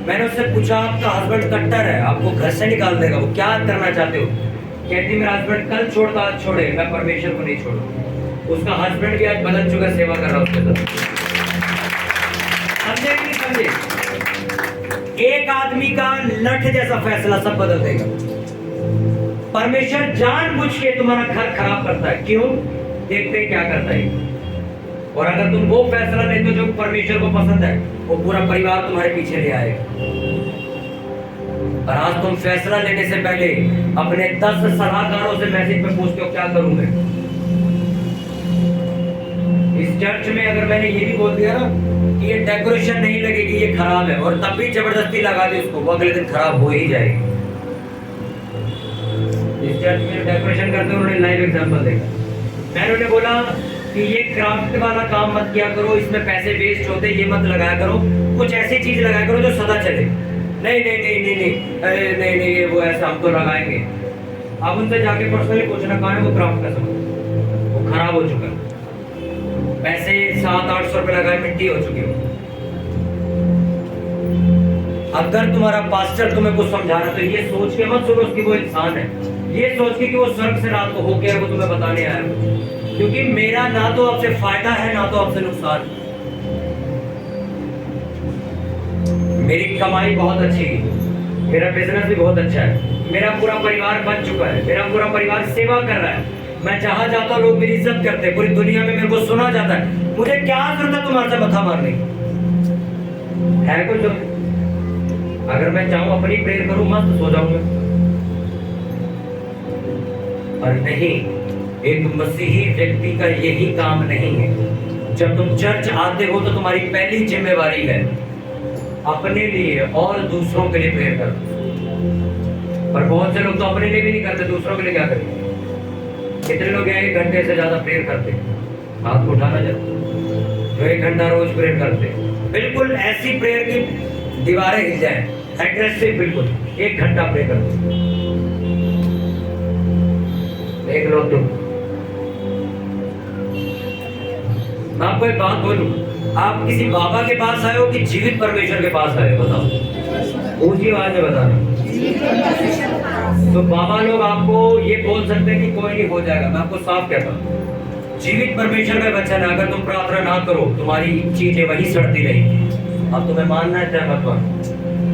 मैंने उससे पूछा आपका हस्बैंड कट्टर है, आपको घर से निकाल देगा, वो क्या करना चाहते हो? कहती मेरा हस्बैंड कल छोड़ता आज छोड़े, मैं परमेश्वर को नहीं छोड़ू। उसका हस्बैंड भी आज बदल चुका, सेवा कर रहा उसके साथ। समझे कि नहीं समझे? एक आदमी का लठ जैसा फैसला सब बदल देगा। परमेश्वर जानबूझ के तुम्हारा घर खराब करता है, क्यों? देखते क्या करता है। और अगर तुम वो फैसला लेते हो जो परमेश्वर को पसंद है, वो पूरा परिवार तुम्हारे पीछे ले आएगा। और आज तुम फैसला लेने से पहले अपने 10 सलाहकारों से मैसेज में पूछते हो क्या करूं मैं। इस चर्च में अगर मैंने ये भी बोल दिया ना कि ये डेकोरेशन नहीं लगेगी, ये खराब है, और तब भी जबरदस्ती लगा दी उसको, वो अगले दिन खराब हो ही जाएगी। इस चर्च में डेकोरेशन करते उन्होंने लाइव एग्जांपल देखा। मैंने उन्हें बोला कि ये क्राफ्ट वाला काम मत किया करो, इसमें पैसे वेस्ट होते, ये मत लगाया करो, कुछ ऐसी चीज लगाया करो जो सदा चले। नहीं नहीं नहीं नहीं नहीं, अरे नहीं नहीं, ये वो ऐसा हम तो लगाएंगे। आप उनसे जाके पर्सनली पूछना कहाँ है वो क्राफ्ट का सामान, वो खराब हो चुका है, पैसे 700-800 रुपए लगाए, मिट्टी हो चुकी हो। अगर तुम्हारा पास्टर तुम्हें कुछ समझा रहा तो ये सोच के मत सुनो कि वो इंसान है, ये सोच के कि वो स्वर्ग से रात को होके वो तुम्हें बताने आया है। क्योंकि मेरा ना तो आपसे फायदा है ना तो आपसे नुकसान। मेरी कमाई बहुत अच्छी है, मेरा बिजनेस भी बहुत अच्छा है, मेरा पूरा परिवार बन चुका है, मेरा पूरा परिवार सेवा कर रहा है, मैं जहां जाता हूं लोग मेरी इज्जत करते हैं, पूरी दुनिया में मेरे को सुना जाता है। मुझे क्या जरूरत है तुम्हारे से मथा मारने की? है कुछ? अगर मैं चाहूं अपनी प्रेयर करूं, मस्त सो जाऊंगा। और नहीं, एक मसीही व्यक्ति का यही काम नहीं है। जब तुम चर्च आते हो तो तुम्हारी पहली जिम्मेवारी है अपने लिए और दूसरों के लिए प्रेयर करना। पर बहुत से लोग तो अपने लिए भी नहीं करते, दूसरों के लिए क्या करें? कितने लोग हैं 1 घंटे से ज्यादा प्रेयर करते? हाथ को उठाना जरा, जो 1 घंटा रोज प्रेयर करते, बिल्कुल ऐसी प्रेयर की दीवारें हिल जाए, एग्रेसिव, बिल्कुल 1 घंटा प्रेयर करते। देख लो तुम, मैं आपको एक बात बोलूं, आप किसी बाबा के पास आए हो कि जीवित परमेश्वर के पास आए हो? बताओ, ऊंची आवाज में बताना। तो बाबा लोग आपको ये बोल सकते हैं कि कोई नहीं, हो जाएगा। मैं आपको साफ कहता हूँ, जीवित परमेश्वर का वचन है, अगर तुम प्रार्थना ना करो तुम्हारी चीजें वही सड़ती रहेंगी। अब तुम्हें मानना है चाहे मत मानो,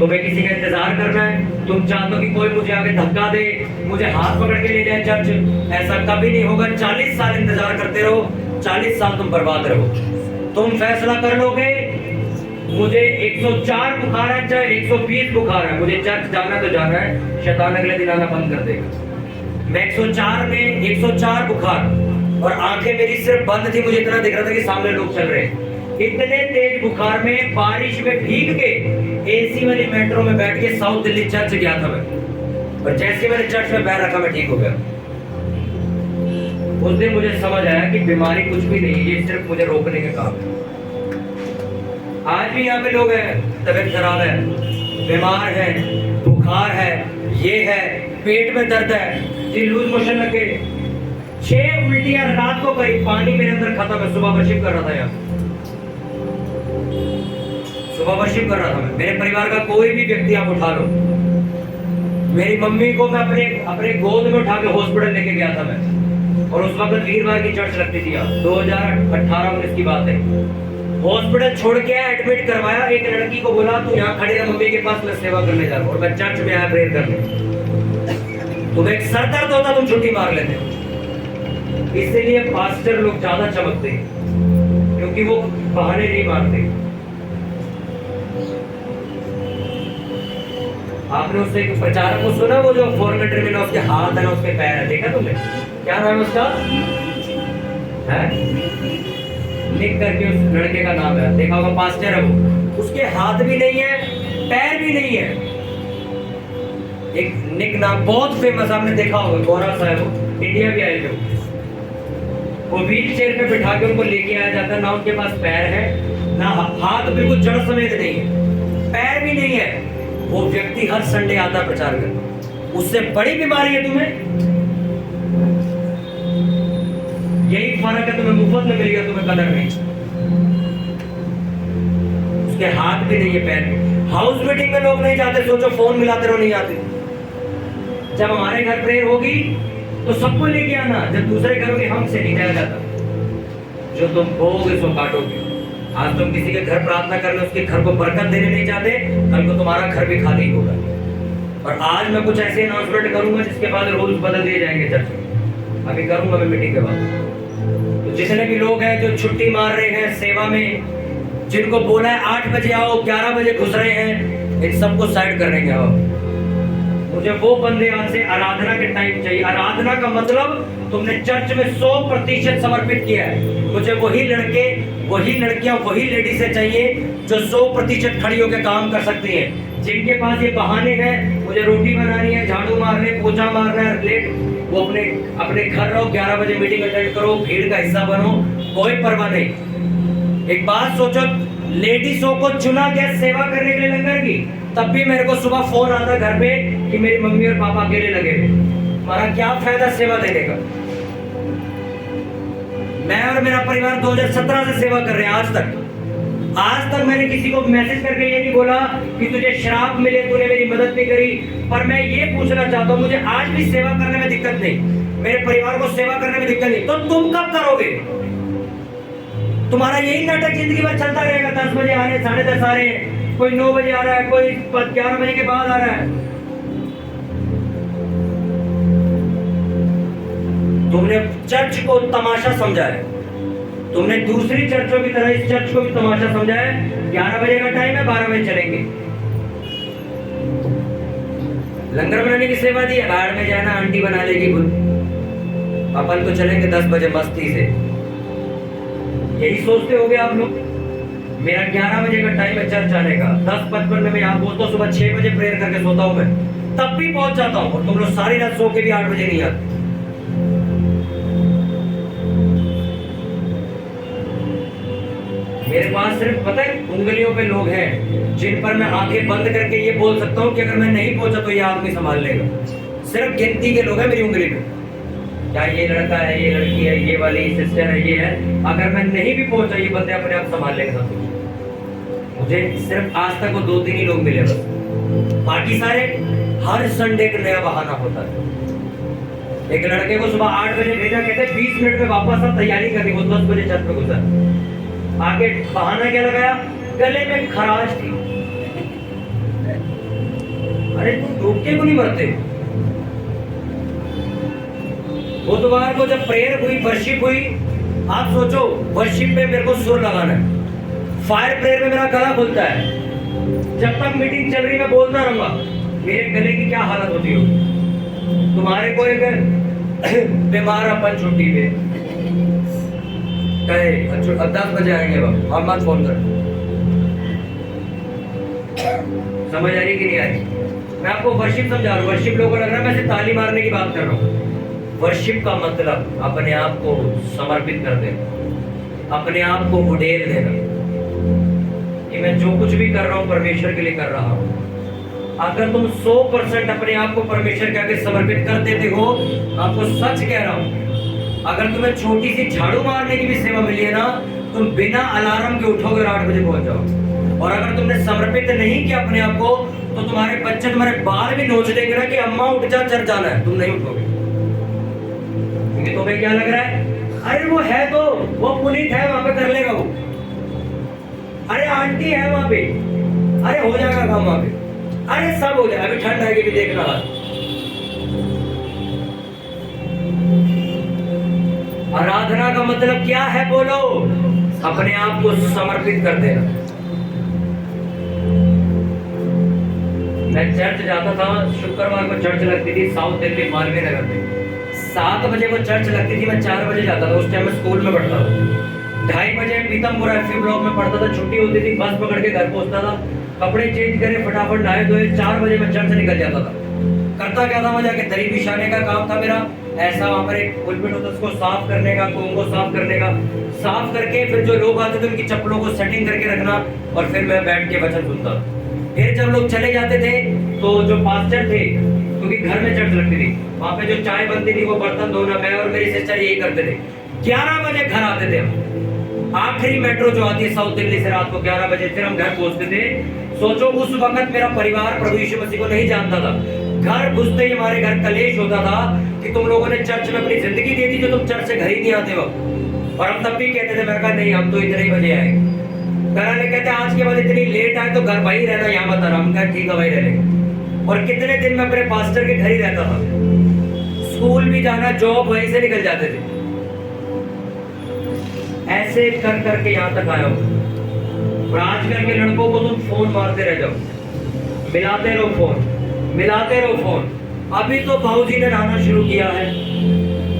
तुम्हें किसी का इंतजार करना है, तुम चाहते हो कि कोई मुझे आगे धक्का दे, मुझे हाथ पकड़ के ले जाए चर्च, ऐसा कभी नहीं होगा। 40 साल इंतजार करते रहो, 40 साल तुम बर्बाद रहो। तुम फैसला कर लोगे मुझे 104 बुखार है चाहे 120 बुखार है, मुझे चर्च जाना तो जाना है, शैतान अगले दिन आना बंद कर देगा। मैं 104 में 104 बुखार और आंखें मेरी सिर्फ बंद थी, मुझे इतना दिख रहा था कि सामने लोग चल रहे हैं। इतने तेज बुखार में बारिश में भीग के एसी वाली मेट्रो में बैठ के साउथ दिल्ली चर्च गया था मैं, और जैसे मैंने चर्च में पैर रखा मैं ठीक हो गया। उस दिन मुझे समझ आया कि बीमारी कुछ भी नहीं, ये सिर्फ मुझे रोकने का काम है। आज भी यहाँ पे लोग हैं, तबीयत खराब है, बीमार है, बुखार है, ये है, पेट में दर्द है, जी लूज मोशन लगे, 6 उल्टियां रात को करी, पानी मेरे अंदर खत्म है। सुबह वर्शिप कर रहा था, यहाँ सुबह वर्शिप कर रहा था मैं। मेरे परिवार का कोई भी व्यक्ति आप उठा लो, मेरी मम्मी को मैं अपने गोद में उठा के हॉस्पिटल लेके गया था मैं, और उस वक्त वीरवार की चर्च लगती थी, 2018-19 की बात है। हॉस्पिटल छोड़ के आया, एडमिट करवाया, एक लड़की को बोला तू यहाँ खड़े रह मम्मी के पास, मैं सेवा करने जा रहा हूँ, और मैं चर्च में आया प्रेयर करने। तुम्हें एक सर दर्द होता तुम छुट्टी मार लेते हो। इसीलिए पास्टर लोग ज्यादा चमकते हैं, क्योंकि वो बहाने नहीं मारते। आपने उससे एक प्रचारक को सुना, वो जो फॉरेन कंट्री में ना उसके हाथ है ना उसके पैर है, देखा तुमने? क्या नाम है उसका? है निक करके उस लड़के का नाम है, देखा होगा, पास्टर है वो। उसके हाथ भी नहीं है, पैर भी नहीं है, एक निक नाम, बहुत फेमस, आपने देखा होगा, गोरा सा है वो, इंडिया भी आए थे। वो व्हील चेयर पे बिठा के उनको लेके आया जाता, ना उनके पास पैर है ना हाथ, बिल्कुल जड़ समेत नहीं है, पैर भी नहीं है। वो व्यक्ति हर संडे आता प्रचार कर, उससे बड़ी बीमारी है तुम्हें? फर्क है, तुम्हें मुफ्त में मिल गया, तुम्हें कदर नहीं, उसके हाथ भी नहीं है पैर में। हाउस मीटिंग में लोग नहीं जाते, सोचो फोन मिलाते रहो, नहीं आते। जब हमारे घर प्रेयर होगी तो सबको लेके आना, जब दूसरे घरों के हम से नहीं जाया जाता। जो तुम बोओगे सो काटोगे। आज तुम किसी के घर प्रार्थना कर लो, उसके घर को बरकत देने नहीं चाहते, कल को तुम्हारा घर भी खाली होगा। और आज मैं कुछ ऐसे अनाउंसमेंट करूंगा जिसके बाद रूल्स बदल दिए जाएंगे चर्च में, अभी करूंगा मैं मीटिंग के बाद। तो जितने भी लोग हैं जो छुट्टी मार रहे हैं सेवा में, जिनको बोला है 8 बजे आओ 11 बजे घुस रहे हैं, इन सबको साइड कर देंगे। मुझे वो बंदे यहाँ से आराधना के टाइम चाहिए। आराधना का मतलब तुमने चर्च में 100% समर्पित किया है। मुझे वही लड़के, वही लड़कियां, वही लेडीजें चाहिए जो 100% खड़ी होकर काम कर सकती हैं। जिनके पास ये बहाने हैं, मुझे रोटी बनानी है, झाड़ू मारने, पोछा मारना है, लेट, वो अपने अपने घर रहो, 11 बजे मीटिंग अटेंड करो, भीड़ का हिस्सा बनो, कोई परवाह नहीं। एक बात सोचो, लेडीजों को चुना गया सेवा करने के लिए लंगर की, तब भी मेरे को सुबह फोन आता घर पे कि मेरी मम्मी और पापा अकेले लगे हुए। हमारा क्या फायदा सेवा देने का? मैं और मेरा परिवार 2017 से सेवा कर रहे हैं आज तक मैंने किसी को मैसेज करके ये नहीं बोला कि तुझे श्राप मिले, तूने मेरी मदद नहीं करी। पर मैं ये पूछना चाहता हूँ, मुझे आज भी सेवा करने में दिक्कत नहीं, मेरे परिवार को सेवा करने में दिक्कत नहीं, तो तुम कब करोगे? तुम्हारा यही नाटक जिंदगी भर चलता रहेगा। 10 बजे आ रहे हैं, 10:30 आ रहे हैं, कोई 9 बजे आ रहा है, कोई 11 बजे के बाद आ रहा है। तुमने चर्च को तमाशा समझा है, तुमने दूसरी चर्चों की तरह इस चर्च को भी तमाशा समझा है। 11 बजे का टाइम है, 12 बजे चलेंगे। लंगर बनाने की सेवा दी है, बाहर में जाना, आंटी बना लेगी खुद, अपन तो चलेंगे 10 बजे मस्ती से। यही सोचते होगे आप लोग। मेरा 11 बजे का टाइम है चर्च आने का, 10:55 में मैं यहाँ पहुंचता हूँ। सुबह 6 बजे प्रेयर करके सोता हूँ मैं, तब भी पहुंच जाता हूँ। और तुम लोग सारी रात सो के भी 8 बजे नहीं आते। मेरे पास सिर्फ पता है उंगलियों पे लोग हैं जिन पर मैं आंखें बंद करके ये बोल सकता हूँ कि अगर मैं नहीं पहुंचा तो ये आदमी संभाल लेगा। सिर्फ गिनती के लोग हैं मेरी उंगली पे, क्या ये लड़का है, ये लड़की है, ये वाली सिस्टर है, ये है। अगर मैं नहीं भी पहुंचा, ये बंदे अपने आप संभाल लेंगे सब कुछ। मुझे सिर्फ आज तक वो 2-3 ही लोग मिले बस, बाकी सारे हर संडे का नया बहाना होता है। एक लड़के को सुबह 8 बजे भेजा, कहते 20 मिनट में वापस आ, तैयारी करनी। वो 10 बजे छत पे गुजरा, आगे बहाना क्या लगाया, गले में खराश थी। अरे तुम डूबके को नहीं मरते? बुधवार को जब प्रेयर हुई, वर्शिप हुई, आप सोचो वर्शिप में मेरे को सुर लगाना है, फायर प्रेयर में मेरा गला खुलता है। जब तक मीटिंग चल रही मैं बोलता रहूंगा, मेरे गले की क्या हालत होती होगी। तुम्हारे को एक बीमार अपन छुट्टी पे कहे 10 बजे आएंगे बाबा, और मत फोन कर। समझ आ रही कि नहीं आ रही? मैं आपको वर्शिप समझा रहा हूँ। वर्शिप लोगों को लग रहा है मैं सिर्फ ताली मारने की बात कर रहा हूँ। वर्शिप का मतलब अपने आप को समर्पित कर देना, अपने आप को उड़ेल देना कि मैं जो कुछ भी कर रहा हूँ परमेश्वर के लिए कर रहा हूँ। अगर तुम 100% अपने आप को परमेश्वर के आगे समर्पित कर देते हो, आपको सच कह रहा हूँ, अगर तुम्हें छोटी सी झाड़ू मारने की भी सेवा मिली है ना, तुम बिना अलार्म के उठोगे और 8 बजे पहुंच जाओ। और अगर तुमने समर्पित नहीं किया अपने आप को, तो तुम्हारे बच्चे तुम्हारे बाल भी नोच देंगे ना कि अम्मा उठ जा, चर्च जाना है। तुम नहीं उठोगे, क्योंकि तुम्हें क्या लग रहा है, अरे वो है तो वो पुनीत है, वहां पे कर लेगा वो, अरे आंटी है वहां पे, अरे हो जाएगा काम वहां पे, अरे सब हो जाएगा, अभी ठंड आएगी भी देखना। आराधना का मतलब क्या है बोलो? अपने आप को समर्पित कर देना। मैं चर्च जाता था, शुक्रवार को चर्च लगती थी साउथ दिल्ली मालवीय नगर में। 7 बजे वो चर्च लगती थी, मैं 4 बजे जाता था। उस टाइम मैं स्कूल में पढ़ता था। 2:30 बजे पीतमपुरा एफसी ब्लॉक में पढ़ता था। छुट्टी होती थी, बस पकड़ के घर पहुंचता था, कपड़े चेंज करे, फटाफट नहाए धोए, 4 बजे मैं चर्च निकल जाता था। करता क्या था, मैं जाके दरी बिछाने का काम था मेरा। ऐसा वहां पर एक पुलपिट होता, उसको साफ करने का, को साफ करने का, साफ करके फिर जो लोग आते थे उनकी चप्पलों को सेटिंग करके रखना, और फिर मैं बैठ के वचन सुनता। फिर जब लोग चले जाते थे तो जो पास्टर थे, क्योंकि घर में चर्च लगती थी, वहां पे जो चाय बनती थी वो बर्तन धोना मैं और मेरी सिस्टर यही करते थे। 11 बजे घर आते थे हम। आखिरी मेट्रो जो आती है साउथ दिल्ली से रात को 11 बजे फिर हम घर पहुंचते थे। सोचो उस वक्त मेरा परिवार प्रभु यीशु मसीह को नहीं जानता था। घर घुसते ही हमारे घर कलेश होता था कि तुम लोगों ने चर्च में अपनी जिंदगी दे दी जो तुम चर्च से घर ही नहीं आते हो। और हम तब भी कहते थे, मैं कहा नहीं हम तो इतने ही बजे आए। घर वाले कहते आज के बाद इतनी लेट आए तो घर वही रहना, यहाँ बता रहा। हम कहा ठीक है वही रहेंगे। और कितने दिन में अपने पास्टर के घर ही रहता था। स्कूल भी जाना, जॉब वहीं से निकल जाते थे। ऐसे कर करके यहाँ तक आया हूँ। और आजकल के लड़कों को तुम फोन मारते रह जाओ, मिलाते रहो फोन, मिलाते रहो फोन। अभी तो भाऊजी ने नहाना शुरू किया है,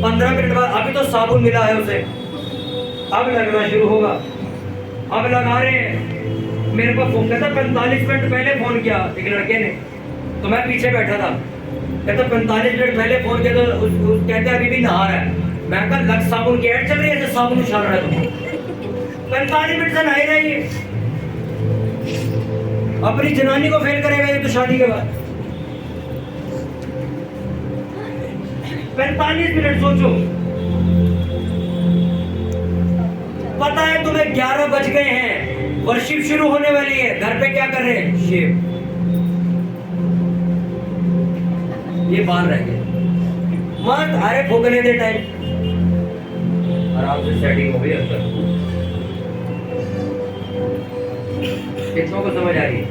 15 मिनट बाद अभी तो साबुन मिला है उसे, अब लगना शुरू होगा। अब लगा रहे हैं। मेरे को फोन कहता 45 मिनट पहले फोन किया एक लड़के ने, तो मैं पीछे बैठा था। कहता 45 मिनट पहले फोन किया तो कहते अभी भी नहा रहा है। मैं कहा लक्स साबुन की ऐड चल रही है, साबुन उछाल रहा है तुम 45 मिनट से नहा रही है। अपनी जनानी को फेल करेगा ये तो शादी के बाद। 45 मिनट सोचो। पता है तुम्हें 11 बज गए हैं, वर्शिप शुरू होने वाली है। घर पे क्या कर रहे हैं? शेव। ये बाल रह गए मत, अरे फूकने दे टाइम, आराम से सेटिंग हो गई। अब तक कितनों को समझ आ रही है?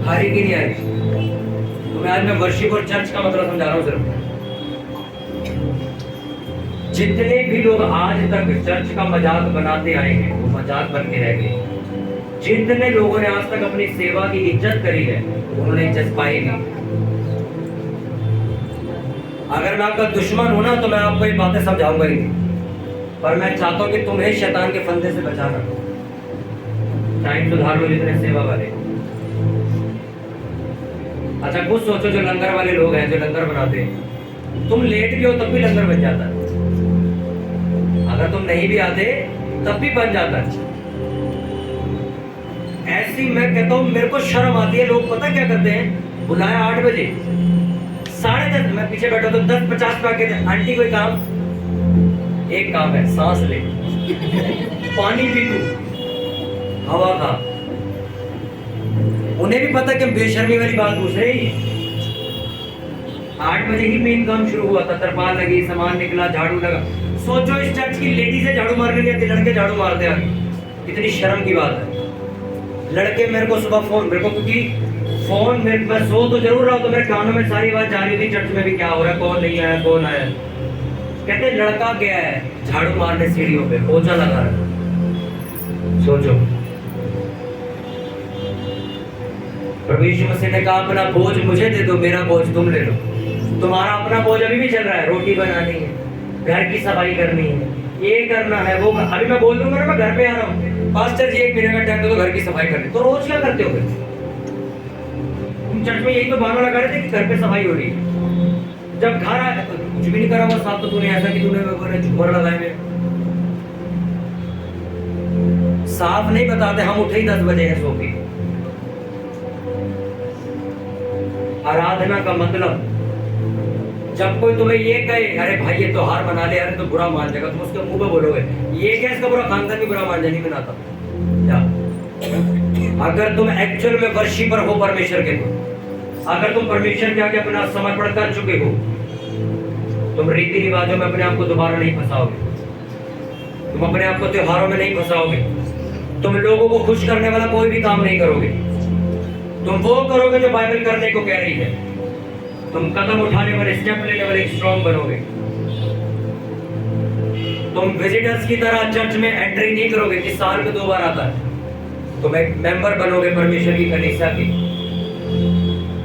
आ रही कि नहीं आ रही? तो मैं आज मैं वर्शिप और चर्च का मतलब समझा रहा हूँ सिर्फ। जितने भी लोग आज तक चर्च का मजाक बनाते आए हैं वो मजाक बन के रह गए। जितने लोगों ने आज तक अपनी सेवा की इज्जत करी है उन्होंने इज्जत पाई नहीं। अगर मैं आपका दुश्मन हूं ना तो मैं आपको ये बातें समझाऊंगा ही नहीं, पर मैं चाहता हूं कि तुम्हें शैतान के फंदे से बचाना। टाइम सुधार लो जितने सेवा वाले। अच्छा कुछ सोचो, जो लंगर वाले लोग हैं जो लंगर बनाते हैं, तुम लेट भी हो तब भी लंगर बन जाता है। अगर तुम नहीं भी आते तब भी बन जाता है। ऐसी मैं कहता हूं मेरे को शर्म आती है। लोग पता क्या करते हैं, बुलाया 8 बजे, 10:30 मैं पीछे बैठा तो 10:50 पे आके आंटी कोई काम, एक काम है सांस ले, पानी पी तू, हवा खा। उन्हें भी पता कि हम बेशर्मी वाली बात पूछ रहे हैं। 8 बजे ही मेन काम शुरू हुआ था, तरपाल लगी, सामान निकला, झाड़ू लगा। सोचो इस चर्च की लेडी से झाड़ू मारने नहीं आती, लड़के झाड़ू मारते आगे। कितनी शर्म की बात है। लड़के मेरे को सुबह फोन, मेरे को क्योंकि फोन में मैं सो तो जरूर रहा हूं तो मेरे कानों में सारी बात जा रही थी चर्च में भी क्या हो रहा है, कौन नहीं आया, कौन आया। कहते लड़का गया है झाड़ू मारने सीढ़ियों पे, पोछा लगा रहा है। सोचो प्रभु यीशु मसीह ने कहा अपना बोझ मुझे दे दो, मेरा बोझ तुम ले लो। तुम्हारा अपना बोझ अभी भी चल रहा है, रोटी बनानी है, घर की सफाई करनी है, ये करना है, वो अभी मैं बोल दूंगा ना मैं घर पे आ रहा हूँ, पास्टर जी 1 महीने का टाइम दो तो घर की सफाई करनी। तो रोज क्या करते हो फिर? तुम चर्च में यही तो बहाना लगा रहे थे कि घर पे सफाई हो रही है। जब घर आया तो कुछ भी नहीं करा हुआ साफ, तो तूने ऐसा कि तूने झूमर लगाए हुए। साफ नहीं बताते, हम उठे ही 10 बजे हैं सो के। आराधना का मतलब जब कोई तुम्हें ये कहे अरे भाई ये त्योहार मना ले, अरे तो बुरा मान जाएगा, तुम उसके मुंह पे बोलोगे ये क्या इसका बुरा खानदान भी बुरा मान जाए, नहीं मनाता क्या? अगर तुम एक्चुअल में वर्शिपर हो परमेश्वर के, अगर तुम परमेश्वर के आगे अपना समर्पण कर चुके हो, तुम रीति रिवाजों में अपने आप को दोबारा नहीं फंसाओगे, तुम अपने आप को त्योहारों में नहीं फंसाओगे, तुम लोगों को खुश करने वाला कोई भी काम नहीं करोगे। तुम वो करोगे जो बाइबल करने को कह रही है। तुम कदम उठाने वाले, स्टेप लेने वाले स्ट्रॉन्ग बनोगे। तुम विजिटर्स की तरह चर्च में एंट्री नहीं करोगे कि साल में 2 बार आता है। तुम एक मेंबर बनोगे परमेश्वर की कलीसिया की,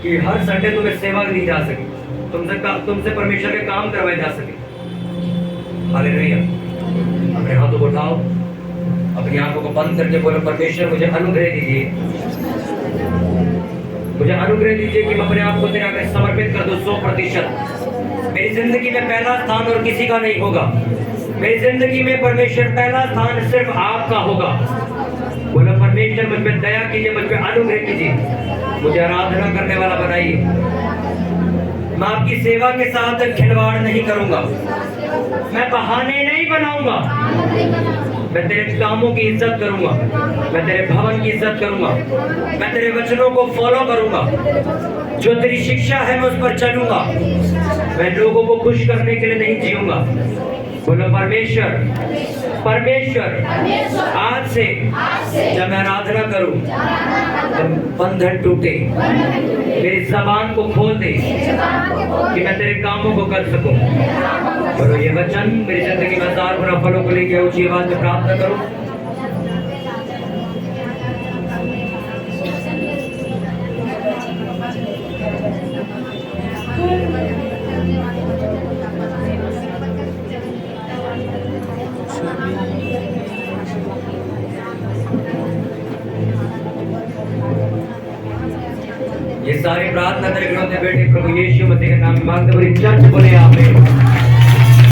कि हर संडे तुम्हें सेवा दी जा सके, तुमसे परमेश्वर के काम करवाए जा सके। हालेलुया। अपने हाथों को उठाओ, अपनी आंखों को बंद करके बोलो परमेश्वर मुझे अनुग्रह दीजिए, मुझे अनुग्रह दीजिए कि मैं अपने आप को तेरे आगे समर्पित कर दूं 100%। मेरी जिंदगी में पहला स्थान और किसी का नहीं होगा। मेरी जिंदगी में परमेश्वर पहला स्थान सिर्फ आपका होगा। बोलो परमेश्वर मुझ पे दया कीजिए, मुझ पे अनुग्रह कीजिए, मुझे आराधना करने वाला बनाइए। मैं आपकी सेवा के साथ खिलवाड़ नहीं करूंगा, मैं बहाने नहीं बनाऊंगा, मैं तेरे कामों की इज्जत करूंगा, मैं तेरे भवन की इज्जत करूंगा, मैं तेरे वचनों को फॉलो करूंगा, जो तेरी शिक्षा है मैं उस पर चलूंगा, मैं लोगों को खुश करने के लिए नहीं जीऊंगा। बोलो परमेश्वर, परमेश्वर आज से जब मैं आराधना करूं तो बंधन टूटे, मेरी जबान को खोल दे कि मैं तेरे कामों को कर सकूं। बोलो ये वचन मेरी जिंदगी में 1000 गुना फलों को लेके ऊंची आवाज में प्रार्थना करूं। ये सारी प्रार्थना तेरे इकलौते बेटे प्रभु यीशु मसीह के नाम में मांगते हुए चर्च बोले आमीन।